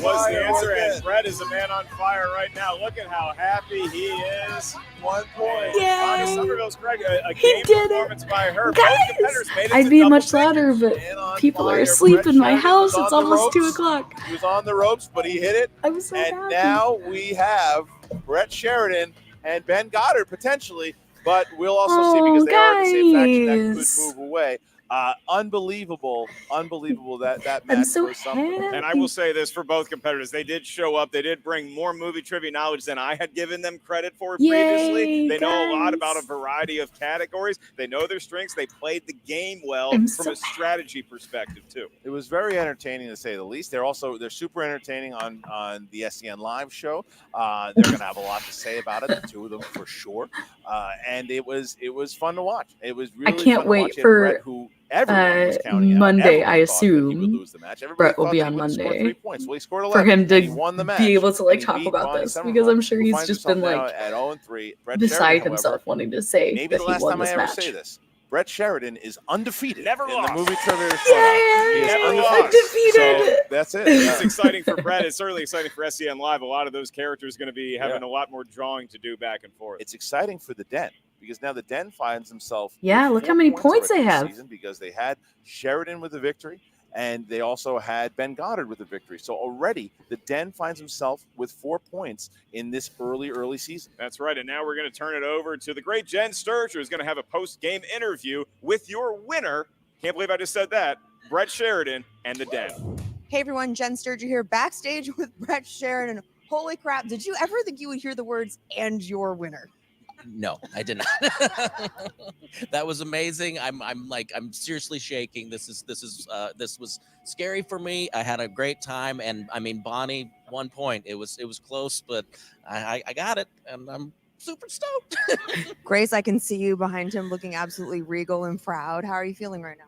E: Was the answer, and Brett is a man on fire right now. Look at how happy he is. 1 point. Bonnie Somerville's correct. A game performance by her.
A: Guys, I'd be much louder, but people are asleep in my house. It's almost 2 o'clock.
D: He was on the ropes, but he hit it.
A: I'm so happy.
D: Now we have Brett Sheridan and Ben Goddard potentially, but we'll also see because they are in the same faction that could move away. Unbelievable that match.
A: I'm so
E: And I will say this for both competitors. They did show up. They did bring more movie trivia knowledge than I had given them credit for previously. They know a lot about a variety of categories. They know their strengths. They played the game well from a strategy perspective, too.
D: It was very entertaining, to say the least. They're super entertaining on the SCN Live show. They're going to have a lot to say about it, the two of them for sure. And it was fun to watch. It was really
A: I can't
D: fun
A: wait
D: to watch.
A: for
D: Brett, who everyone was counting out.
A: Monday.
D: Everyone
A: I
D: thought that he would
A: assume
D: lose the match. Everybody
A: Brett will
D: thought
A: be
D: that
A: on
D: he wouldn't score 3
A: Monday
D: points. Well, he scored 11.
A: for him
D: and he won the
A: to
D: match.
A: be able to like
D: And he
A: talk
D: beat
A: about
D: Bonnie
A: this
D: Somerville,
A: because I'm sure
D: who
A: he's
D: finds
A: just been
D: himself now
A: like
D: at 0-3. Brett
A: beside
D: Sheridan,
A: himself
D: however,
A: wanting to say
D: maybe
A: that
D: the
A: he
D: last
A: won
D: time
A: this
D: I ever
A: match.
D: say this. Brett Sheridan is undefeated
E: Never
D: in
E: lost.
D: the movie trivia.
E: He is
A: undefeated.
D: So that's it.
E: It's exciting for Brett. It's certainly exciting for SCN Live. A lot of those characters are going to be having a lot more drawing to do back and forth.
D: It's exciting for the Den because now the Den finds himself.
A: Yeah,
D: with
A: look
D: 4
A: how many
D: points
A: points
D: already
A: they
D: this
A: have.
D: season because they had Sheridan with the victory. And they also had Ben Goddard with the victory. So already the Den finds himself with 4 points in this early season.
E: That's right. And now we're going to turn it over to the great Jen Sturge, who's going to have a post-game interview with your winner. Can't believe I just said that. Brett Sheridan and the Den.
M: Hey everyone, Jen Sturge here backstage with Brett Sheridan. Holy crap, did you ever think you would hear the words "and your winner"?
J: No, I did not. That was amazing. I'm seriously shaking. This was scary for me. I had a great time, and I mean, Bonnie, 1 point. It was close, but I got it, and I'm super stoked.
M: Grace, I can see you behind him looking absolutely regal and proud. How are you feeling right now?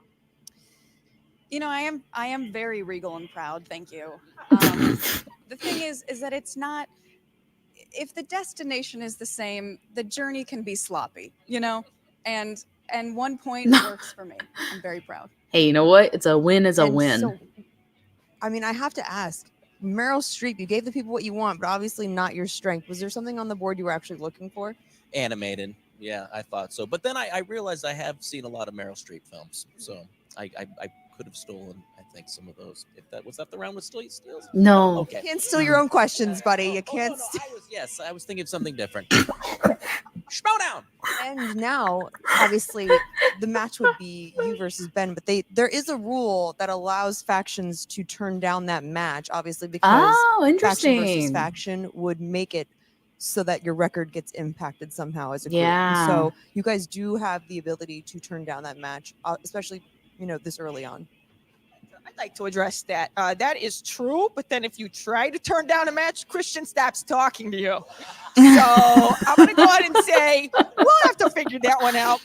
I: You know, I am very regal and proud. Thank you. The thing is that it's not. If the destination is the same, the journey can be sloppy, you know, and 1 point works for me. I'm very proud.
A: Hey, you know what? It's a win is a win.
M: So, I mean, I have to ask, Meryl Streep, you gave the people what you want, but obviously not your strength. Was there something on the board you were actually looking for?
J: Animated. Yeah, I thought so. But then I realized I have seen a lot of Meryl Streep films, so I could have stolen, I think, some of those. If that was that the round with steals?
A: No.
J: Okay.
M: You can't steal your own questions, buddy. You can't.
J: Yes, I was thinking of something different. Schmoedown.
M: And now, obviously, the match would be you versus Ben, but there is a rule that allows factions to turn down that match, obviously, because faction versus faction would make it so that your record gets impacted somehow as a group.
A: Yeah.
M: So you guys do have the ability to turn down that match, especially, this early on.
C: I'd like to address that. That is true, but then if you try to turn down a match, Kristen stops talking to you. So I'm going to go ahead and say we'll have to figure that one out.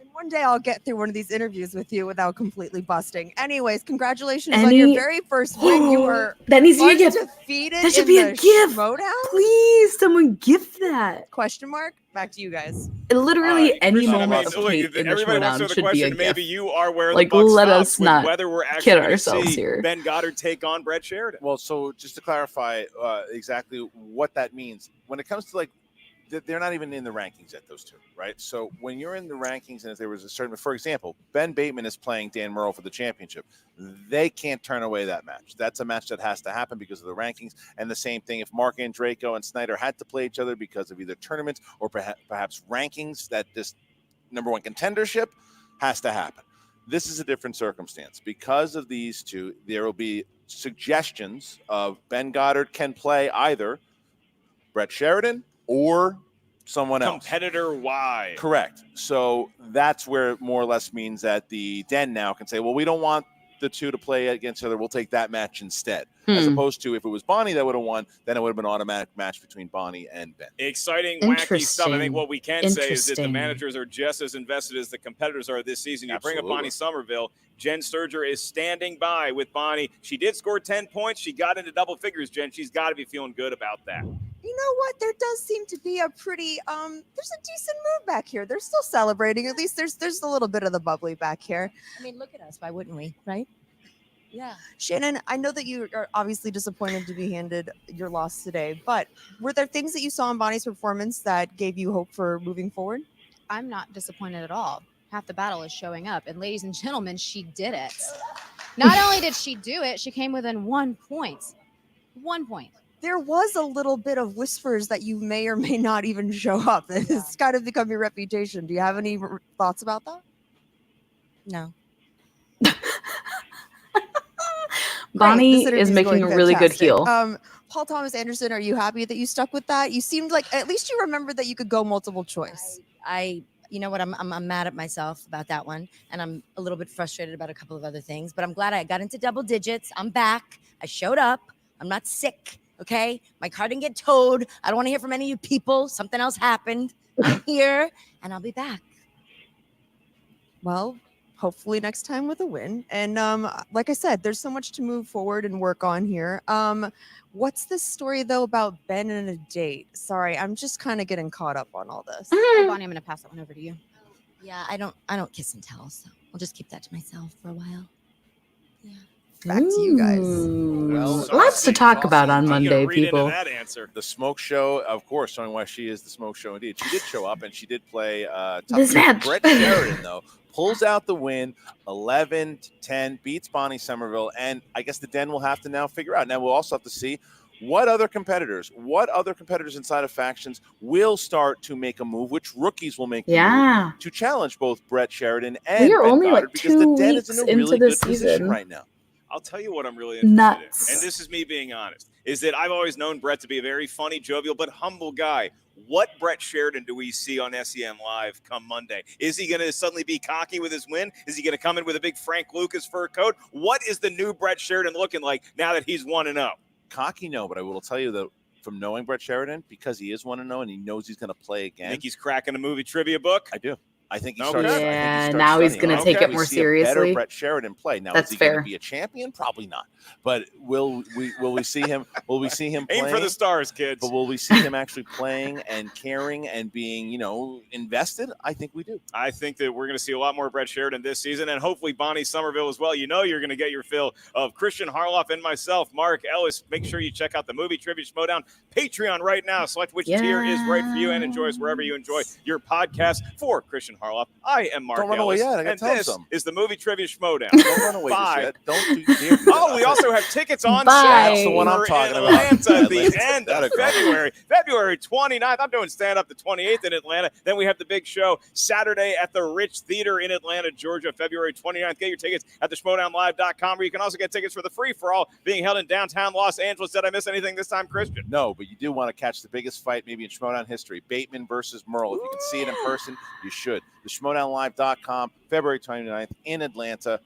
M: And one day I'll get through one of these interviews with you without completely busting. Anyways, congratulations on your very first win. You were
A: that needs to be a gift.
M: Undefeated.
A: That should be a gift.
M: Schmoedown?
A: Please, someone gift that.
M: Question mark? Back to you guys.
A: Literally any
E: Kristen,
A: moment of hate in the
E: everybody wants to
A: Schmoedown
E: know the
A: should be a
E: question.
A: gift.
E: Maybe you are where
A: Like,
E: the buck
A: let
E: stops
A: us
E: with
A: not
E: whether we're actually
A: kid
E: gonna
A: ourselves
E: see
A: here.
E: Ben Goddard take on Brett Sheridan.
D: Well, so just to clarify exactly what that means, when it comes to like, they're not even in the rankings yet, those two, right? So when you're in the rankings and if there was a certain, for example, Ben Bateman is playing Dan Meryl for the championship, they can't turn away that match. That's a match that has to happen because of the rankings. And the same thing if Mark Andreyko and Snyder had to play each other because of either tournaments or perhaps rankings, that this number one contendership has to happen. This is a different circumstance. Because of these two, there will be suggestions of Ben Goddard can play either Brett Sheridan or someone else.
E: Competitor Y.
D: Correct. So that's where it more or less means that the Den now can say, well, we don't want the two to play against each other. We'll take that match instead. As opposed to if it was Bonnie that would have won, then it would have been an automatic match between Bonnie and Ben.
E: Exciting, wacky stuff. I think what we can say is that the managers are just as invested as the competitors are this season. You bring up Bonnie Somerville. Jen Sturger is standing by with Bonnie. She did score 10 points. She got into double figures, Jen. She's got to be feeling good about that.
M: You know what? There does seem to be a pretty there's a decent mood back here. They're still celebrating. At least there's a little bit of the bubbly back here.
G: I mean, look at us. Why wouldn't we? Right? Yeah.
M: Shannon, I know that you are obviously disappointed to be handed your loss today, but were there things that you saw in Bonnie's performance that gave you hope for moving forward?
N: I'm not disappointed at all. Half the battle is showing up. And ladies and gentlemen, she did it. Not only did she do it, she came within 1 point. 1 point.
M: There was a little bit of whispers that you may or may not even show up. It's kind of become your reputation. Do you have any thoughts about that?
G: No.
A: Bonnie is making a really good heel.
M: Paul Thomas Anderson, are you happy that you stuck with that? You seemed like at least you remember that you could go multiple choice.
G: You know what? I'm mad at myself about that one, and I'm a little bit frustrated about a couple of other things. But I'm glad I got into double digits. I'm back. I showed up. I'm not sick. Okay, my car didn't get towed. I don't want to hear from any of you people. Something else happened. I'm here, and I'll be back.
M: Well, hopefully next time with a win. And like I said, there's so much to move forward and work on here. What's this story though about Ben and a date? Sorry, I'm just kind of getting caught up on all this.
N: Bonnie, I'm going to pass that one over to you.
G: Yeah, I don't kiss and tell, so I'll just keep that to myself for a while. Yeah.
M: Back to you guys.
D: Well,
A: lots to talk about on Monday, people.
E: That answer.
D: The smoke show, of course, showing why she is the smoke show indeed. She did show up and she did play
A: this match.
D: Brett Sheridan, though, pulls out the win, 11-10, beats Bonnie Somerville, and I guess the Den will have to now figure out. Now we'll also have to see what other competitors inside of factions will start to make a move, which rookies will make a move to challenge both Brett Sheridan and
A: we are
D: Ben
A: only
D: Goddard,
A: like
D: because
A: 2
D: the Den
A: weeks
D: is in a
A: into
D: really
A: the
D: good position
A: season
D: right now.
E: I'll tell you what I'm really interested
A: Nuts.
E: in, and this is me being honest, is that I've always known Brett to be a very funny, jovial, but humble guy. What Brett Sheridan do we see on SEM Live come Monday? Is he going to suddenly be cocky with his win? Is he going to come in with a big Frank Lucas fur coat? What is the new Brett Sheridan looking like now that he's 1-0?
D: Cocky, no, but I will tell you that from knowing Brett Sheridan, because he is 1-0 and he knows he's going to play again.
E: Think he's cracking a movie trivia book?
D: I do. I think he
E: Okay.
D: starts.
A: Yeah, now he's going to take it more seriously.
D: Better Brett Sheridan play. Now,
A: That's
D: is he
A: fair.
D: going to be a champion? Probably not. But will we see him? Will we see him playing?
E: Aim for the stars, kids.
D: But will we see him actually playing and caring and being, invested? I think we do.
E: I think that we're going to see a lot more Brett Sheridan this season, and hopefully Bonnie Somerville as well. You're going to get your fill of Christian Harloff and myself, Mark Ellis. Make sure you check out the Movie Trivia Schmoedown Patreon right now. Select which tier is right for you and enjoy us wherever you enjoy your podcast. For Christian Harloff, I am Mark
D: Don't run
E: Ellis,
D: away yet. I
E: and
D: gotta
E: this
D: tell him.
E: is the Movie Trivia Schmoedown.
D: Don't run away just yet. Don't you dare.
E: Oh, we also have tickets on
A: Bye.
E: sale.
D: That's the one I'm
E: for
D: talking about.
E: Atlanta at the
D: Atlanta.
E: end of
D: That'll go.
E: February 29th. I'm doing stand-up the 28th in Atlanta. Then we have the big show Saturday at the Rich Theater in Atlanta, Georgia, February 29th. Get your tickets at theschmoedownlive.com, where you can also get tickets for the free-for-all being held in downtown Los Angeles. Did I miss anything this time, Christian?
D: No, but you do want to catch the biggest fight maybe in Schmoedown history, Bateman versus Meryl. If you can see it in person, you should. theschmoedownlive.com, February 29th in Atlanta.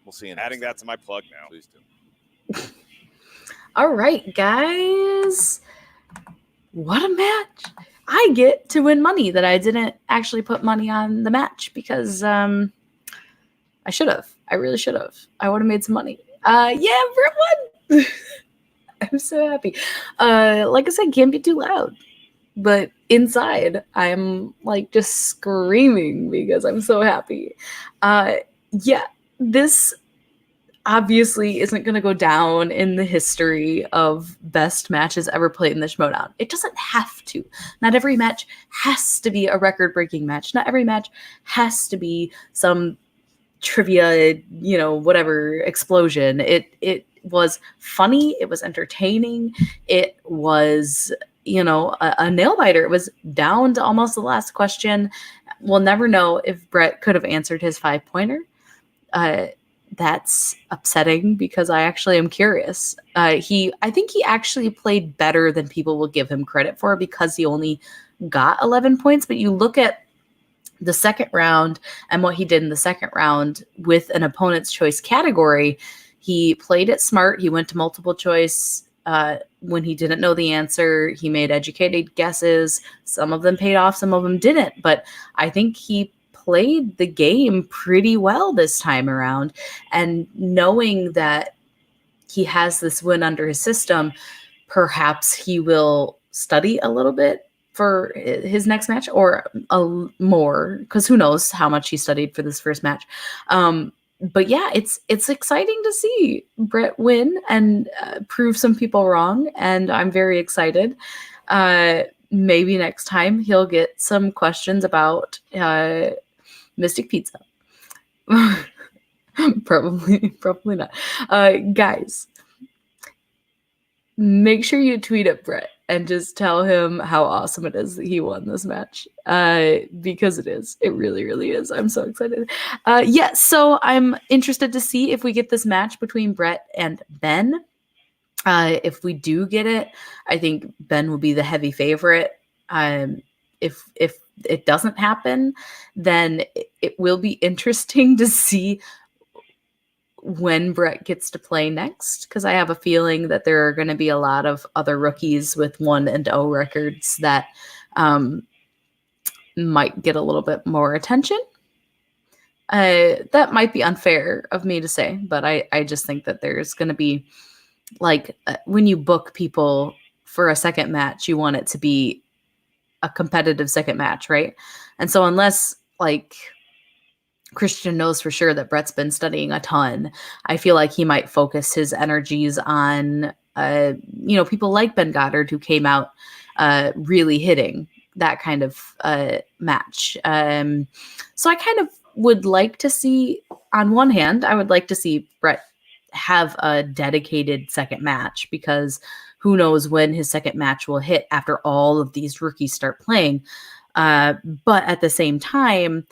D: We'll see you next
E: Adding that to my plug now.
D: Please do.
A: All right, guys. What a match. I get to win money that I didn't actually put money on the match because I should have. I really should have. I would have made some money. Yeah, Brett won. I'm so happy. Like I said, can't be too loud. But inside, I'm like just screaming because I'm so happy. Yeah, this obviously isn't going to go down in the history of best matches ever played in the Schmoedown. It doesn't have to. Not every match has to be a record-breaking match. Not every match has to be some trivia, whatever explosion. It was funny. It was entertaining. It was, a nail biter. It was down to almost the last question. We'll never know if Brett could have answered his 5-pointer. That's upsetting because I actually am curious. I think he actually played better than people will give him credit for because he only got 11 points. But you look at the second round and what he did in the second round with an opponent's choice category. He played it smart. He went to multiple choice. When he didn't know the answer, he made educated guesses. Some of them paid off, some of them didn't. But I think he played the game pretty well this time around. And knowing that he has this win under his system, perhaps he will study a little bit for his next match or more, because who knows how much he studied for this first match. But yeah, it's exciting to see Brett win and prove some people wrong. And I'm very excited. Maybe next time he'll get some questions about Mystic Pizza. Probably not. Guys, make sure you tweet at Brett and just tell him how awesome it is that he won this match. Because it is. It really, really is. I'm so excited. So I'm interested to see if we get this match between Brett and Ben. If we do get it, I think Ben will be the heavy favorite. If it doesn't happen, then it will be interesting to see when Brett gets to play next, because I have a feeling that there are going to be a lot of other rookies with 1-0 records that might get a little bit more attention. That might be unfair of me to say, but I just think that there's going to be, like, when you book people for a second match, you want it to be a competitive second match, right? And so unless, like, Christian knows for sure that Brett's been studying a ton, I feel like he might focus his energies on, people like Ben Goddard, who came out really hitting that kind of match. So I kind of would like to see, on one hand, I would like to see Brett have a dedicated second match, because who knows when his second match will hit after all of these rookies start playing. But at the same time,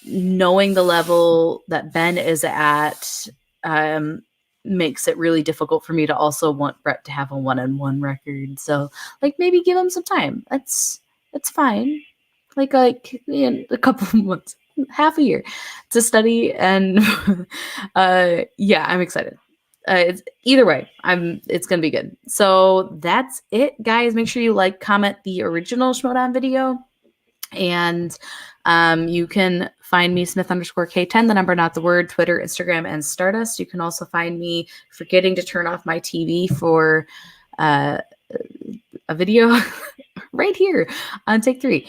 A: knowing the level that Ben is at makes it really difficult for me to also want Brett to have a 1-1 record. So, like, maybe give him some time. That's fine. Like a couple of months, half a year to study. And I'm excited. It's either way, it's gonna be good. So that's it, guys. Make sure you comment the original Schmoedown video, and You can find me Smith_K10, the number, not the word, Twitter, Instagram, and Stardust. You can also find me forgetting to turn off my TV for a video right here on Take 3,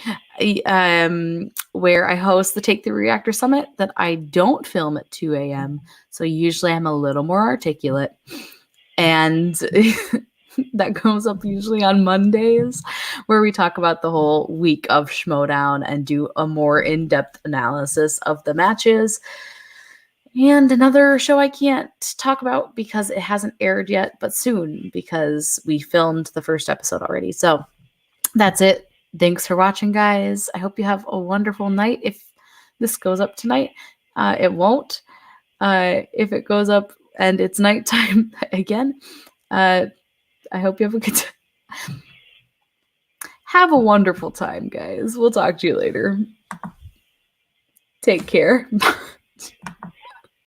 A: where I host the Take 3 Reactor Summit that I don't film at 2 a.m. So usually I'm a little more articulate. And that goes up usually on Mondays, where we talk about the whole week of Schmoedown and do a more in-depth analysis of the matches. And another show I can't talk about because it hasn't aired yet, but soon, because we filmed the first episode already. So that's it. Thanks for watching, guys. I hope you have a wonderful night. If this goes up tonight, it won't. If it goes up and it's nighttime again, I hope you have a good time. Have a wonderful time, guys. We'll talk to you later. Take care.